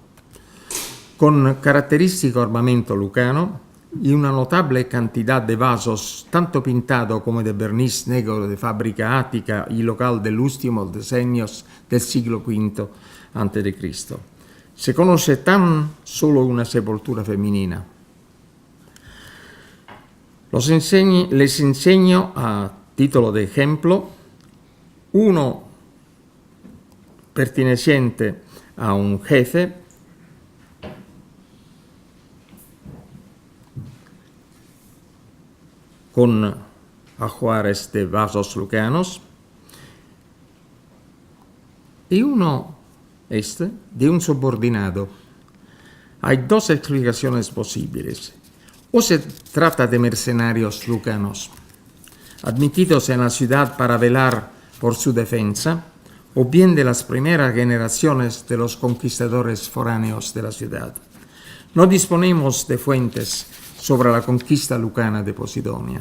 con característico armamento lucano y una notable cantidad de vasos, tanto pintado como de verniz negro de fábrica ática y local de los últimos decenios del siglo V a.C. Se conoce tan solo una sepultura femenina. Les enseño a título de ejemplo uno perteneciente a un jefe con ajuares de vasos lucanos y uno de un subordinado. Hay dos explicaciones posibles. O se trata de mercenarios lucanos, admitidos en la ciudad para velar por su defensa, o bien de las primeras generaciones de los conquistadores foráneos de la ciudad. No disponemos de fuentes sobre la conquista lucana de Posidonia,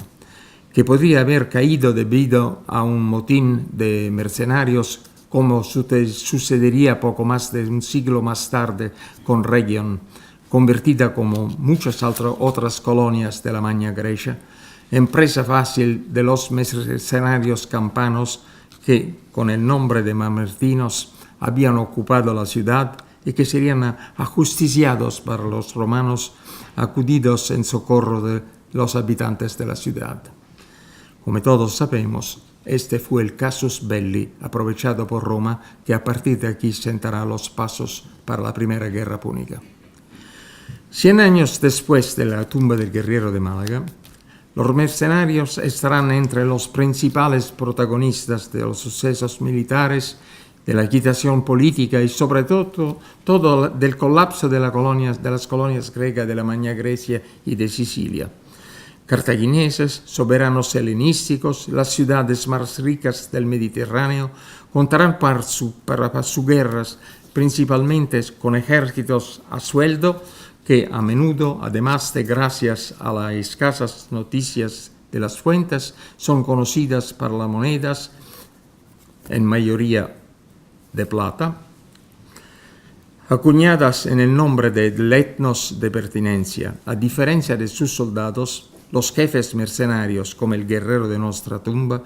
que podría haber caído debido a un motín de mercenarios como sucedería poco más de un siglo más tarde con Rhegion, convertida como muchas otras colonias de la Magna Grecia, en presa fácil de los mercenarios campanos que, con el nombre de mamertinos, habían ocupado la ciudad y que serían ajusticiados para los romanos acudidos en socorro de los habitantes de la ciudad. Como todos sabemos, este fue el casus belli aprovechado por Roma, que a partir de aquí sentará los pasos para la Primera Guerra Púnica. 100 años después de la tumba del guerrero de Málaga, los mercenarios estarán entre los principales protagonistas de los sucesos militares, de la agitación política y sobre todo del colapso de las colonias griegas de la Magna Grecia y de Sicilia. Cartagineses, soberanos helenísticos, las ciudades más ricas del Mediterráneo contarán para sus guerras principalmente con ejércitos a sueldo que a menudo, además de gracias a las escasas noticias de las fuentes, son conocidas por las monedas, en mayoría de plata, acuñadas en el nombre del etnos de pertenencia. A diferencia de sus soldados, los jefes mercenarios, como el guerrero de nuestra tumba,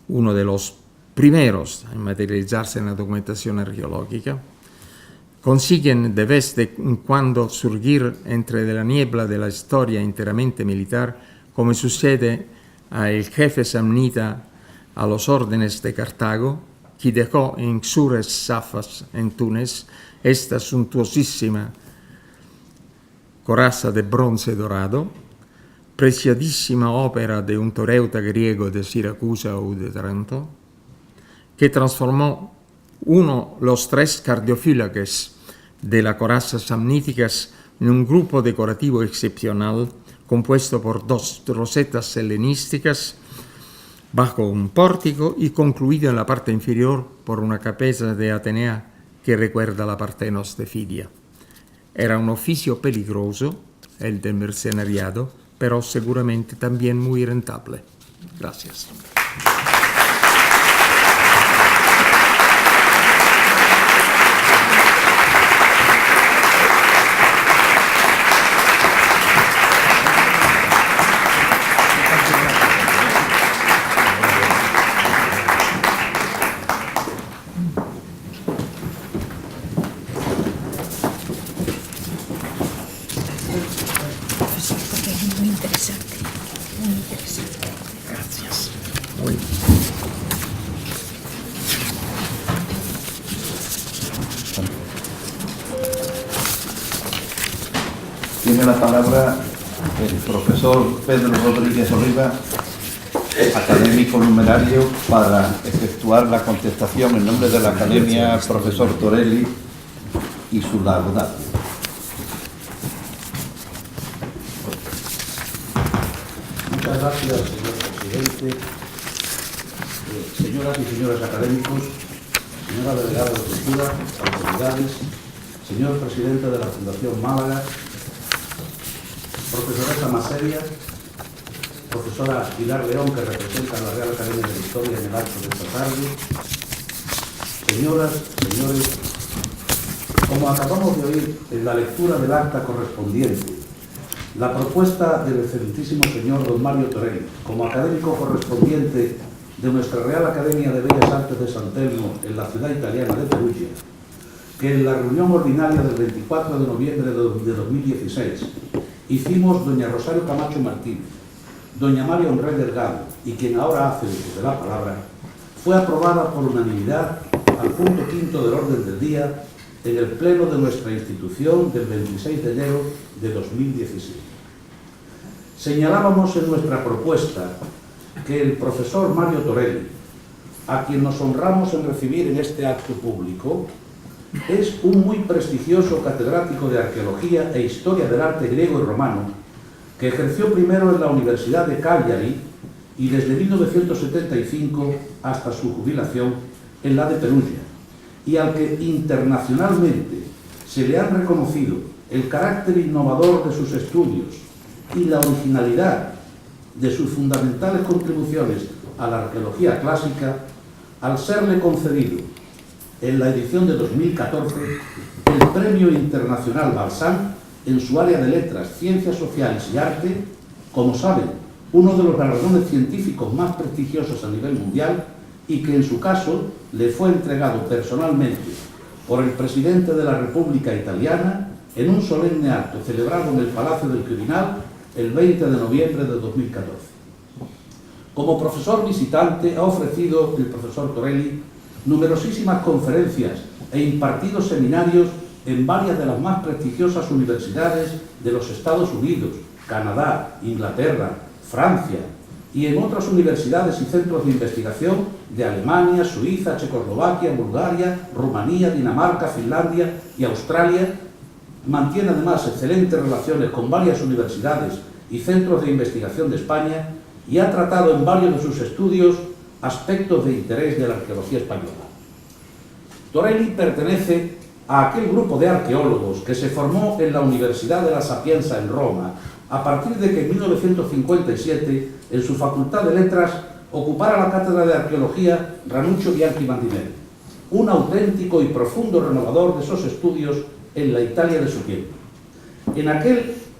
uno de los primeros en materializarse en la documentación arqueológica, consiguen de vez en cuando surgir entre la niebla de la historia enteramente militar, como sucede al jefe samnita a los órdenes de Cartago, que dejó en Xures Safas, en Túnez, esta suntuosísima coraza de bronce dorado, preciosísima ópera de un toreuta griego de Siracusa o de Taranto, que transformó los 3 cardiofílaques de la coraza samníticas en un grupo decorativo excepcional compuesto por 2 rosetas helenísticas bajo un pórtico y concluido en la parte inferior por una cabeza de Atenea que recuerda la Partenos de Fidia. Era un oficio peligroso, el del mercenariado, pero seguramente también muy rentable. Gracias. Tiene la palabra el profesor Pedro Rodríguez Oliva, académico numerario, para efectuar la contestación en nombre de la Academia, profesor Torelli, y su laudatio. Muchas gracias, señor presidente. Señoras y señores académicos, señora delegada de Cultura, autoridades, señor presidente de la Fundación Málaga, profesoresa Maseria, profesora Pilar León, que representa a la Real Academia de Historia en el acto de esta tarde, señoras, señores, como acabamos de oír en la lectura del acta correspondiente, la propuesta del excelentísimo señor don Mario Torelli, como académico correspondiente de nuestra Real Academia de Bellas Artes de San Telmo en la ciudad italiana de Perugia, que en la reunión ordinaria del 24 de noviembre de 2016 hicimos doña Rosario Camacho Martínez, doña Marion Rey Delgado y quien ahora hace uso de la palabra, fue aprobada por unanimidad al punto quinto del orden del día en el pleno de nuestra institución del 26 de enero de 2017. Señalábamos en nuestra propuesta que el profesor Mario Torelli, a quien nos honramos en recibir en este acto público, es un muy prestigioso catedrático de Arqueología e Historia del Arte griego y romano, que ejerció primero en la Universidad de Cagliari y desde 1975 hasta su jubilación en la de Perugia, y al que internacionalmente se le han reconocido el carácter innovador de sus estudios y la originalidad de sus fundamentales contribuciones a la arqueología clásica, al serle concedido en la edición de 2014 el Premio Internacional Balsan en su área de Letras, Ciencias Sociales y Arte, como saben, uno de los galardones científicos más prestigiosos a nivel mundial, y que en su caso le fue entregado personalmente por el presidente de la República Italiana en un solemne acto celebrado en el Palacio del Quirinal el 20 de noviembre de 2014. Como profesor visitante ha ofrecido el profesor Torelli numerosísimas conferencias e impartido seminarios en varias de las más prestigiosas universidades de los Estados Unidos, Canadá, Inglaterra, Francia, y en otras universidades y centros de investigación de Alemania, Suiza, Checoslovaquia, Bulgaria, Rumanía, Dinamarca, Finlandia y Australia. Mantiene además excelentes relaciones con varias universidades y centros de investigación de España y ha tratado en varios de sus estudios aspectos de interés de la arqueología española. Torelli pertenece a aquel grupo de arqueólogos que se formó en la Universidad de la Sapienza en Roma, a partir de que en 1957, en su Facultad de Letras, ocupara la cátedra de Arqueología Ranuccio Bianchi Bandinelli, un auténtico y profundo renovador de esos estudios en la Italia de su tiempo.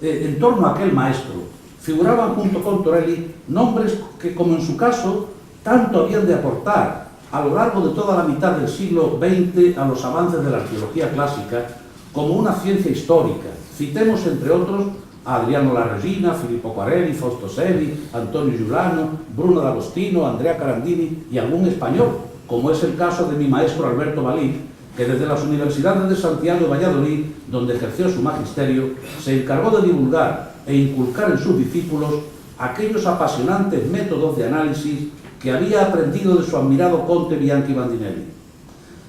En torno a aquel maestro figuraban junto con Torelli nombres que, como en su caso, tanto habían de aportar a lo largo de toda la mitad del siglo XX a los avances de la arqueología clásica como una ciencia histórica. Citemos, entre otros, a Adriano Larregina, Filippo Quarelli, Fausto Sedi, Antonio Giuliano, Bruno D'Agostino, Andrea Carandini y algún español, como es el caso de mi maestro Alberto Balí, que desde las universidades de Santiago y Valladolid, donde ejerció su magisterio, se encargó de divulgar e inculcar en sus discípulos aquellos apasionantes métodos de análisis que había aprendido de su admirado conte Bianchi Bandinelli.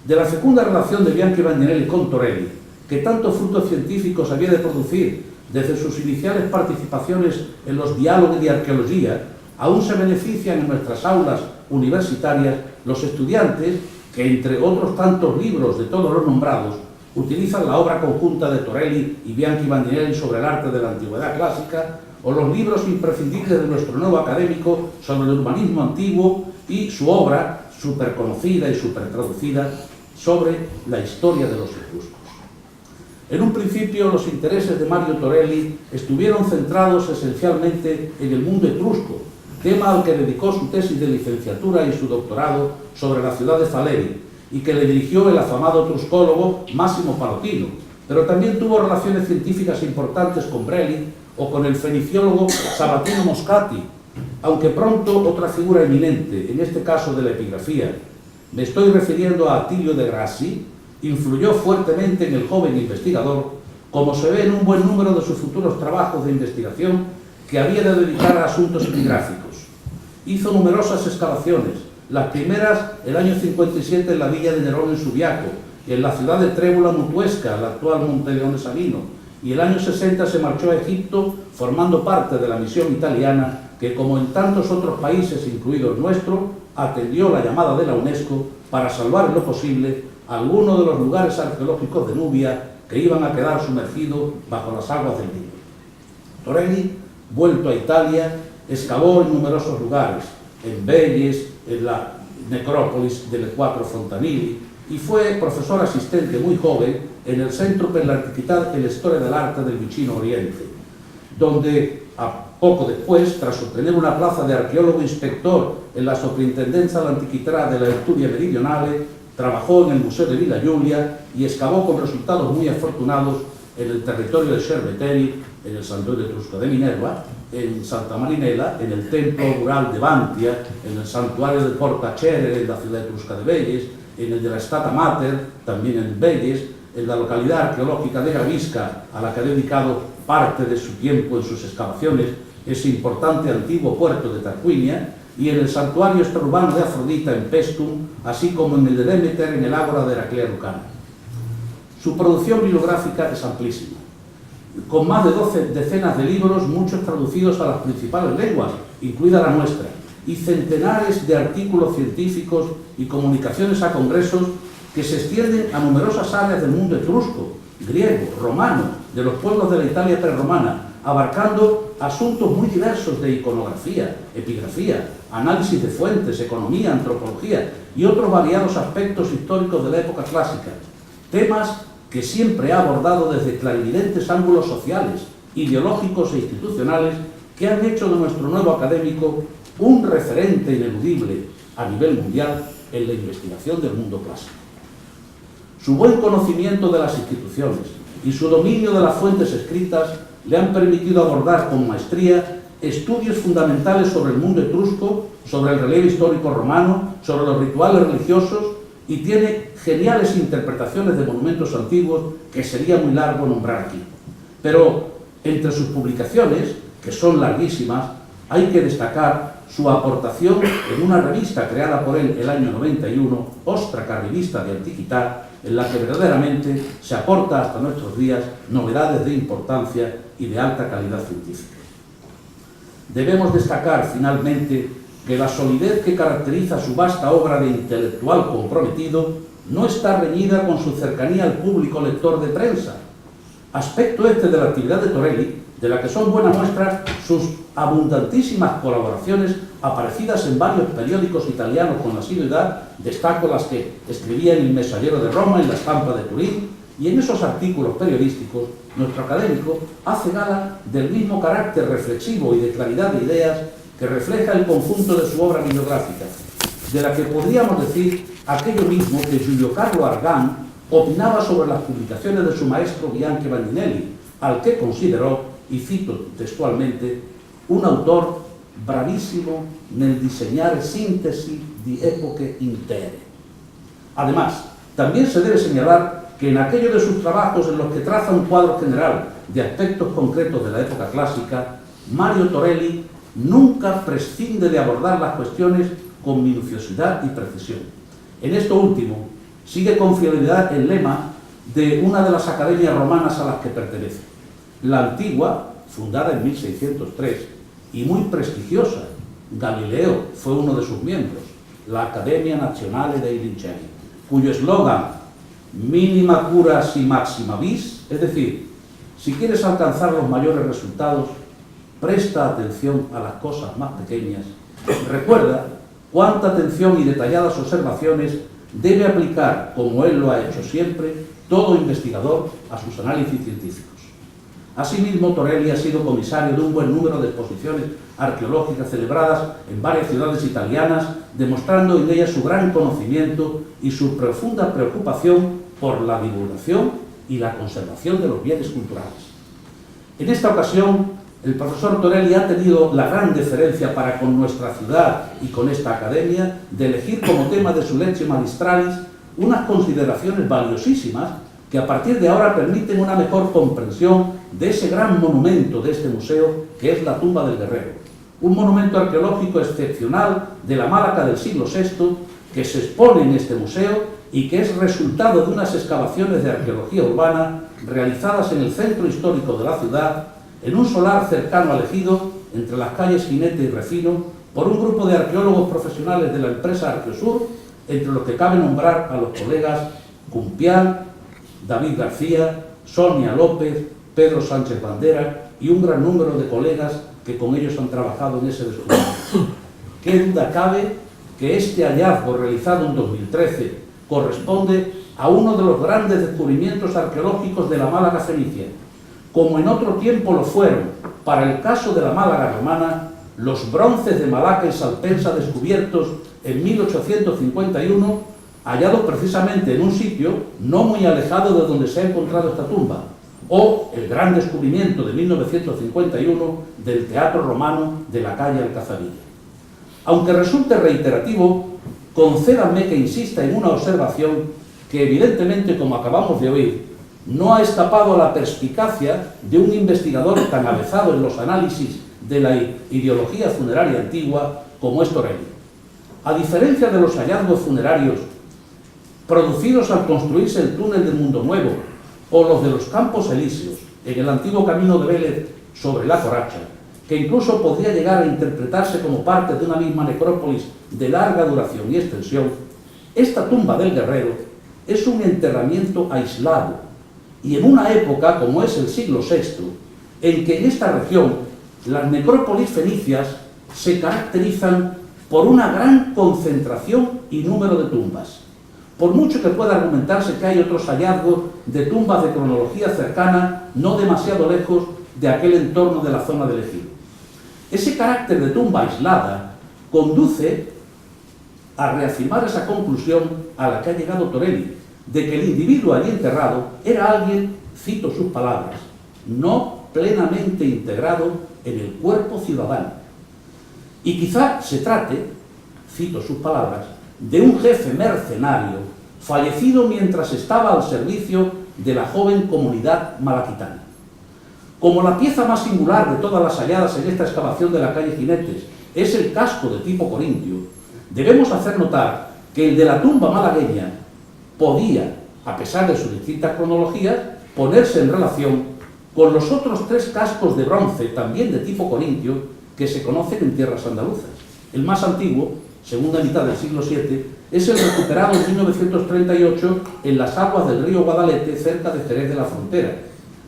De la fecunda relación de Bianchi Bandinelli con Torelli, que tantos frutos científicos había de producir desde sus iniciales participaciones en los diálogos de arqueología, aún se benefician en nuestras aulas universitarias los estudiantes que entre otros tantos libros de todos los nombrados, utilizan la obra conjunta de Torelli y Bianchi Bandinelli sobre el arte de la antigüedad clásica, o los libros imprescindibles de nuestro nuevo académico sobre el urbanismo antiguo y su obra, súper conocida y súper traducida, sobre la historia de los etruscos. En un principio, los intereses de Mario Torelli estuvieron centrados esencialmente en el mundo etrusco, tema al que dedicó su tesis de licenciatura y su doctorado sobre la ciudad de Faleri, y que le dirigió el afamado etruscólogo Massimo Palotino, pero también tuvo relaciones científicas importantes con Brelli o con el feniciólogo Sabatino Moscati, aunque pronto otra figura eminente, en este caso de la epigrafía, me estoy refiriendo a Attilio de Grassi, influyó fuertemente en el joven investigador, como se ve en un buen número de sus futuros trabajos de investigación que había de dedicar a asuntos epigráficos. Hizo numerosas excavaciones, las primeras el año 57 en la villa de Nerón en Subiaco, y en la ciudad de Trébola Mutuesca, la actual Monteleone de Sabino, y el año 60 se marchó a Egipto formando parte de la misión italiana que, como en tantos otros países, incluido el nuestro, atendió la llamada de la UNESCO para salvar en lo posible algunos de los lugares arqueológicos de Nubia que iban a quedar sumergidos bajo las aguas del Nilo. Torelli, vuelto a Italia, excavó en numerosos lugares, en Vélez, en la necrópolis delle Quattro Fontanili, y fue profesor asistente muy joven en el Centro per l'Antichità e la Storia dell'Arte del Vicino Oriente, donde poco después, tras obtener una plaza de arqueólogo inspector en la Soprintendenza all'Antichità della Etruria Meridionale, trabajó en el Museo de Villa Giulia y excavó con resultados muy afortunados en el territorio de Cerveteri, en el Santuario Etrusco de Minerva, en Santa Marinella, en el Templo Rural de Bantia, en el Santuario de Porta Cerere, en la ciudad etrusca de Vélez, en el de la Stata Mater, también en Vélez, en la localidad arqueológica de Gavisca, a la que ha dedicado parte de su tiempo en sus excavaciones, ese importante antiguo puerto de Tarquinia, y en el santuario extraurbano de Afrodita en Pestum, así como en el de Demeter en el ágora de Heraclea Lucana. Su producción bibliográfica es amplísima, con más de 12 decenas de libros, muchos traducidos a las principales lenguas, incluida la nuestra, y centenares de artículos científicos y comunicaciones a congresos que se extienden a numerosas áreas del mundo etrusco, griego, romano, de los pueblos de la Italia prerromana, abarcando asuntos muy diversos de iconografía, epigrafía, análisis de fuentes, economía, antropología y otros variados aspectos históricos de la época clásica, temas que siempre ha abordado desde clarividentes ángulos sociales, ideológicos e institucionales que han hecho de nuestro nuevo académico un referente ineludible a nivel mundial en la investigación del mundo clásico. Su buen conocimiento de las instituciones y su dominio de las fuentes escritas le han permitido abordar con maestría estudios fundamentales sobre el mundo etrusco, sobre el relieve histórico romano, sobre los rituales religiosos, y tiene geniales interpretaciones de monumentos antiguos que sería muy largo nombrar aquí. Pero entre sus publicaciones, que son larguísimas, hay que destacar su aportación en una revista creada por él el año 91, Ostraca Rivista de Antiquità, en la que verdaderamente se aporta hasta nuestros días novedades de importancia y de alta calidad científica. Debemos destacar, finalmente, que la solidez que caracteriza su vasta obra de intelectual comprometido no está reñida con su cercanía al público lector de prensa. Aspecto este de la actividad de Torelli, de la que son buena muestra sus abundantísimas colaboraciones aparecidas en varios periódicos italianos con asiduidad, destaco las que escribía en El Messaggero de Roma, en La Stampa de Turín, y en esos artículos periodísticos nuestro académico hace gala del mismo carácter reflexivo y de claridad de ideas que refleja el conjunto de su obra bibliográfica, de la que podríamos decir aquello mismo que Giulio Carlo Argan opinaba sobre las publicaciones de su maestro Bianchi Bandinelli, al que consideró, y cito textualmente, un autor bravissimo nel disegnare sintesi di epoche intere. Además, también se debe señalar que en aquellos de sus trabajos en los que traza un cuadro general de aspectos concretos de la época clásica, Mario Torelli nunca prescinde de abordar las cuestiones con minuciosidad y precisión. En esto último, sigue con fidelidad el lema de una de las academias romanas a las que pertenece. La antigua, fundada en 1603, y muy prestigiosa, Galileo fue uno de sus miembros, la Accademia Nazionale dei Lincei, cuyo eslogan mínima curas y máxima vis, es decir, si quieres alcanzar los mayores resultados, presta atención a las cosas más pequeñas. Recuerda cuánta atención y detalladas observaciones debe aplicar, como él lo ha hecho siempre, todo investigador a sus análisis científicos. Asimismo, Torelli ha sido comisario de un buen número de exposiciones arqueológicas celebradas en varias ciudades italianas, demostrando en ellas su gran conocimiento y su profunda preocupación por la divulgación y la conservación de los bienes culturales. En esta ocasión, el profesor Torelli ha tenido la gran deferencia para con nuestra ciudad y con esta academia de elegir como tema de su Lectio Magistralis unas consideraciones valiosísimas que a partir de ahora permiten una mejor comprensión de ese gran monumento de este museo que es la tumba del guerrero. Un monumento arqueológico excepcional de la Málaga del siglo VI que se expone en este museo y que es resultado de unas excavaciones de arqueología urbana realizadas en el centro histórico de la ciudad, en un solar cercano al ejido, entre las calles Jinete y Refino, por un grupo de arqueólogos profesionales de la empresa Arqueosur, entre los que cabe nombrar a los colegas Cumpial, David García, Sonia López, Pedro Sánchez Bandera y un gran número de colegas que con ellos han trabajado en ese descubrimiento. ¿Qué duda cabe que este hallazgo realizado en 2013 corresponde a uno de los grandes descubrimientos arqueológicos de la Málaga fenicia, como en otro tiempo lo fueron, para el caso de la Málaga romana, los bronces de Malaca y Salpensa descubiertos en 1851, hallados precisamente en un sitio no muy alejado de donde se ha encontrado esta tumba, o el gran descubrimiento de 1951 del Teatro Romano de la calle Alcazabilla. Aunque resulte reiterativo, concédanme que insista en una observación que evidentemente, como acabamos de oír, no ha escapado a la perspicacia de un investigador tan avezado en los análisis de la ideología funeraria antigua como es Torelli. A diferencia de los hallazgos funerarios producidos al construirse el túnel del Mundo Nuevo o los de los Campos Elíseos en el antiguo camino de Vélez sobre la Corracha, que incluso podría llegar a interpretarse como parte de una misma necrópolis de larga duración y extensión, esta tumba del guerrero es un enterramiento aislado y en una época como es el siglo VI, en que en esta región las necrópolis fenicias se caracterizan por una gran concentración y número de tumbas. Por mucho que pueda argumentarse que hay otros hallazgos de tumbas de cronología cercana, no demasiado lejos de aquel entorno de la zona del ejido. Ese carácter de tumba aislada conduce a reafirmar esa conclusión a la que ha llegado Torelli, de que el individuo allí enterrado era alguien, cito sus palabras, no plenamente integrado en el cuerpo ciudadano. Y quizá se trate, cito sus palabras, de un jefe mercenario fallecido mientras estaba al servicio de la joven comunidad malaquitana. Como la pieza más singular de todas las halladas en esta excavación de la calle Jinetes es el casco de tipo corintio, debemos hacer notar que el de la tumba malagueña podía, a pesar de sus distintas cronologías, ponerse en relación con los otros tres cascos de bronce, también de tipo corintio, que se conocen en tierras andaluzas. El más antiguo, segunda mitad del siglo VII, es el recuperado en 1938 en las aguas del río Guadalete, cerca de Jerez de la Frontera,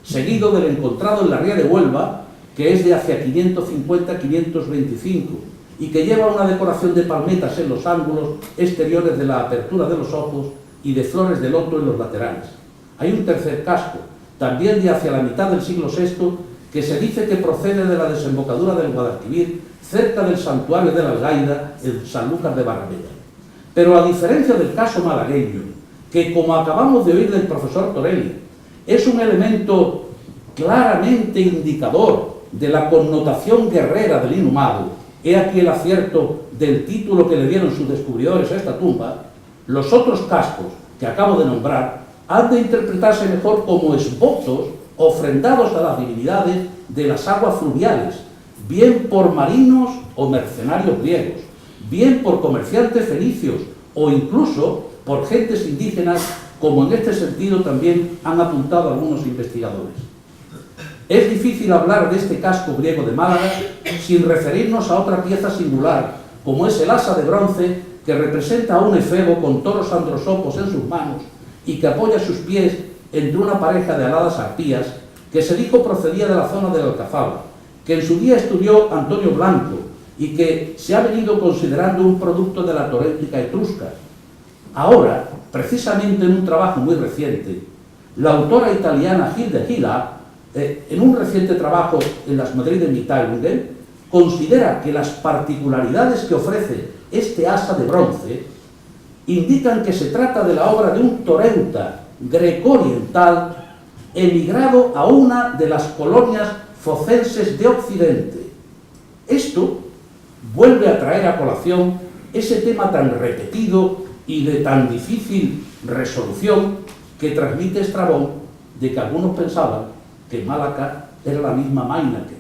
seguido del encontrado en la ría de Huelva, que es de hacia 550-525, y que lleva una decoración de palmetas en los ángulos exteriores de la apertura de los ojos y de flores de loto en los laterales. Hay un tercer casco, también de hacia la mitad del siglo VI, que se dice que procede de la desembocadura del Guadalquivir, cerca del santuario de la Algaida, en Sanlúcar de Barrameda. Pero a diferencia del caso malagueño, que como acabamos de oír del profesor Torelli, es un elemento claramente indicador de la connotación guerrera del inhumado, he aquí el acierto del título que le dieron sus descubridores a esta tumba, los otros cascos que acabo de nombrar han de interpretarse mejor como esbozos ofrendados a las divinidades de las aguas fluviales, bien por marinos o mercenarios griegos, bien por comerciantes fenicios o incluso por gentes indígenas, como en este sentido también han apuntado algunos investigadores. Es difícil hablar de este casco griego de Málaga sin referirnos a otra pieza singular, como es el asa de bronce que representa a un efebo con toros androsopos en sus manos y que apoya sus pies entre una pareja de aladas arpías, que se dijo procedía de la zona de la Alcazaba, que en su día estudió Antonio Blanco y que se ha venido considerando un producto de la torética etrusca. Ahora, precisamente en un trabajo muy reciente, la autora italiana Hilde Hila, en un reciente trabajo en las Madrides Mitteilungen, considera que las particularidades que ofrece este asa de bronce indican que se trata de la obra de un toreuta greco-oriental emigrado a una de las colonias focenses de Occidente. Esto vuelve a traer a colación ese tema tan repetido y de tan difícil resolución que transmite Estrabón, de que algunos pensaban que Málaca era la misma Mainaque,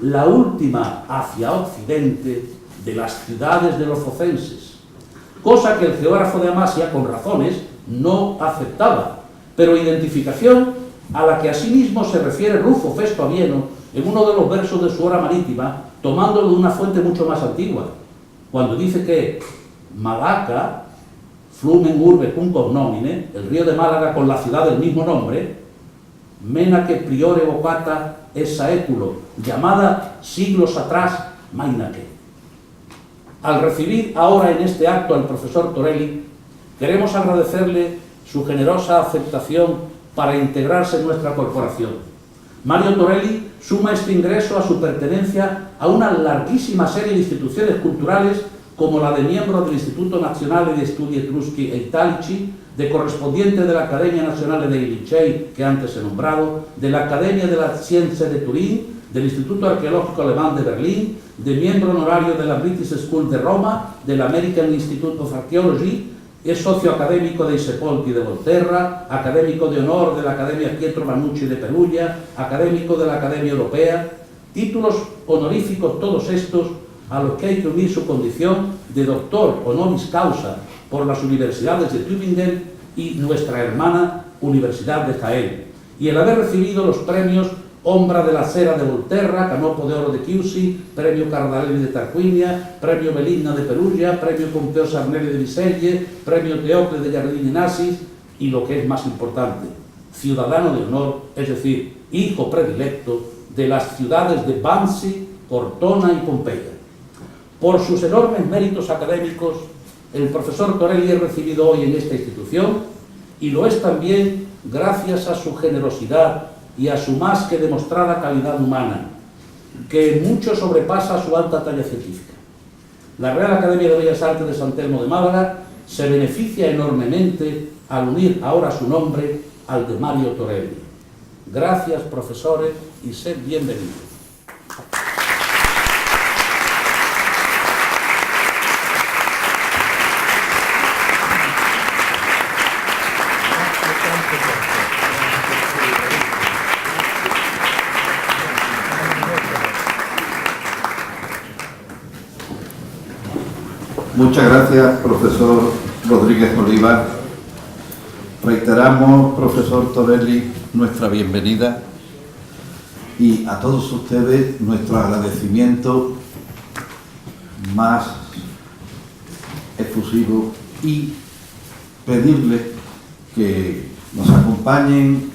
la última hacia Occidente de las ciudades de los focenses, cosa que el geógrafo de Amasia, con razones, no aceptaba, pero identificación a la que asimismo se refiere Rufo Festo Avieno en uno de los versos de su Hora Marítima, tomándolo de una fuente mucho más antigua, cuando dice que Malaca, flumen urbe cum cognomine, el río de Málaga con la ciudad del mismo nombre, menaque priore vocata es saeculo, llamada siglos atrás Mainaque. Al recibir ahora en este acto al profesor Torelli, queremos agradecerle su generosa aceptación para integrarse en nuestra corporación. Mario Torelli suma este ingreso a su pertenencia a una larguísima serie de instituciones culturales, como la de miembro del Instituto Nazionale di Studi Etruschi e Italici, de correspondiente de la Academia Nazionale dei Licei, que antes he nombrado, de la Academia de las Ciencias de Turín, del Instituto Arqueológico Alemán de Berlín, de miembro honorario de la British School de Roma, del American Institute of Archaeology, es socio académico dei Sepolti de Volterra, académico de honor de la Academia Pietro Manucci de Perugia, académico de la Academia Europea, títulos honoríficos todos estos a los que hay que unir su condición de doctor honoris causa por las universidades de Tübingen y nuestra hermana Universidad de Jaén, y el haber recibido los premios Ombra de la Cera de Volterra, Canopo de Oro de Chiusi, Premio Cardarelli de Tarquinia, Premio Meligna de Perugia, Premio Pompeo Sarnelli de Bisceglie, Premio Teocle de Giardini Nasis y, lo que es más importante, ciudadano de honor, es decir, hijo predilecto de las ciudades de Bansi, Cortona y Pompeya. Por sus enormes méritos académicos, el profesor Torelli es recibido hoy en esta institución y lo es también gracias a su generosidad y a su más que demostrada calidad humana, que mucho sobrepasa su alta talla científica. La Real Academia de Bellas Artes de San Telmo de Málaga se beneficia enormemente al unir ahora su nombre al de Mario Torelli. Gracias, profesores, y sed bienvenidos. Muchas gracias, profesor Rodríguez Oliva. Reiteramos, profesor Torelli, nuestra bienvenida y a todos ustedes nuestro agradecimiento más efusivo y pedirles que nos acompañen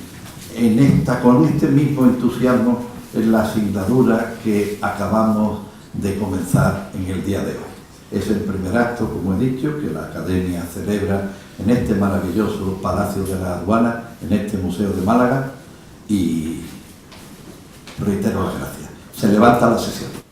con este mismo entusiasmo en la asignatura que acabamos de comenzar en el día de hoy. Es el primer acto, como he dicho, que la Academia celebra en este maravilloso Palacio de la Aduana, en este Museo de Málaga, y reitero las gracias. Se levanta la sesión.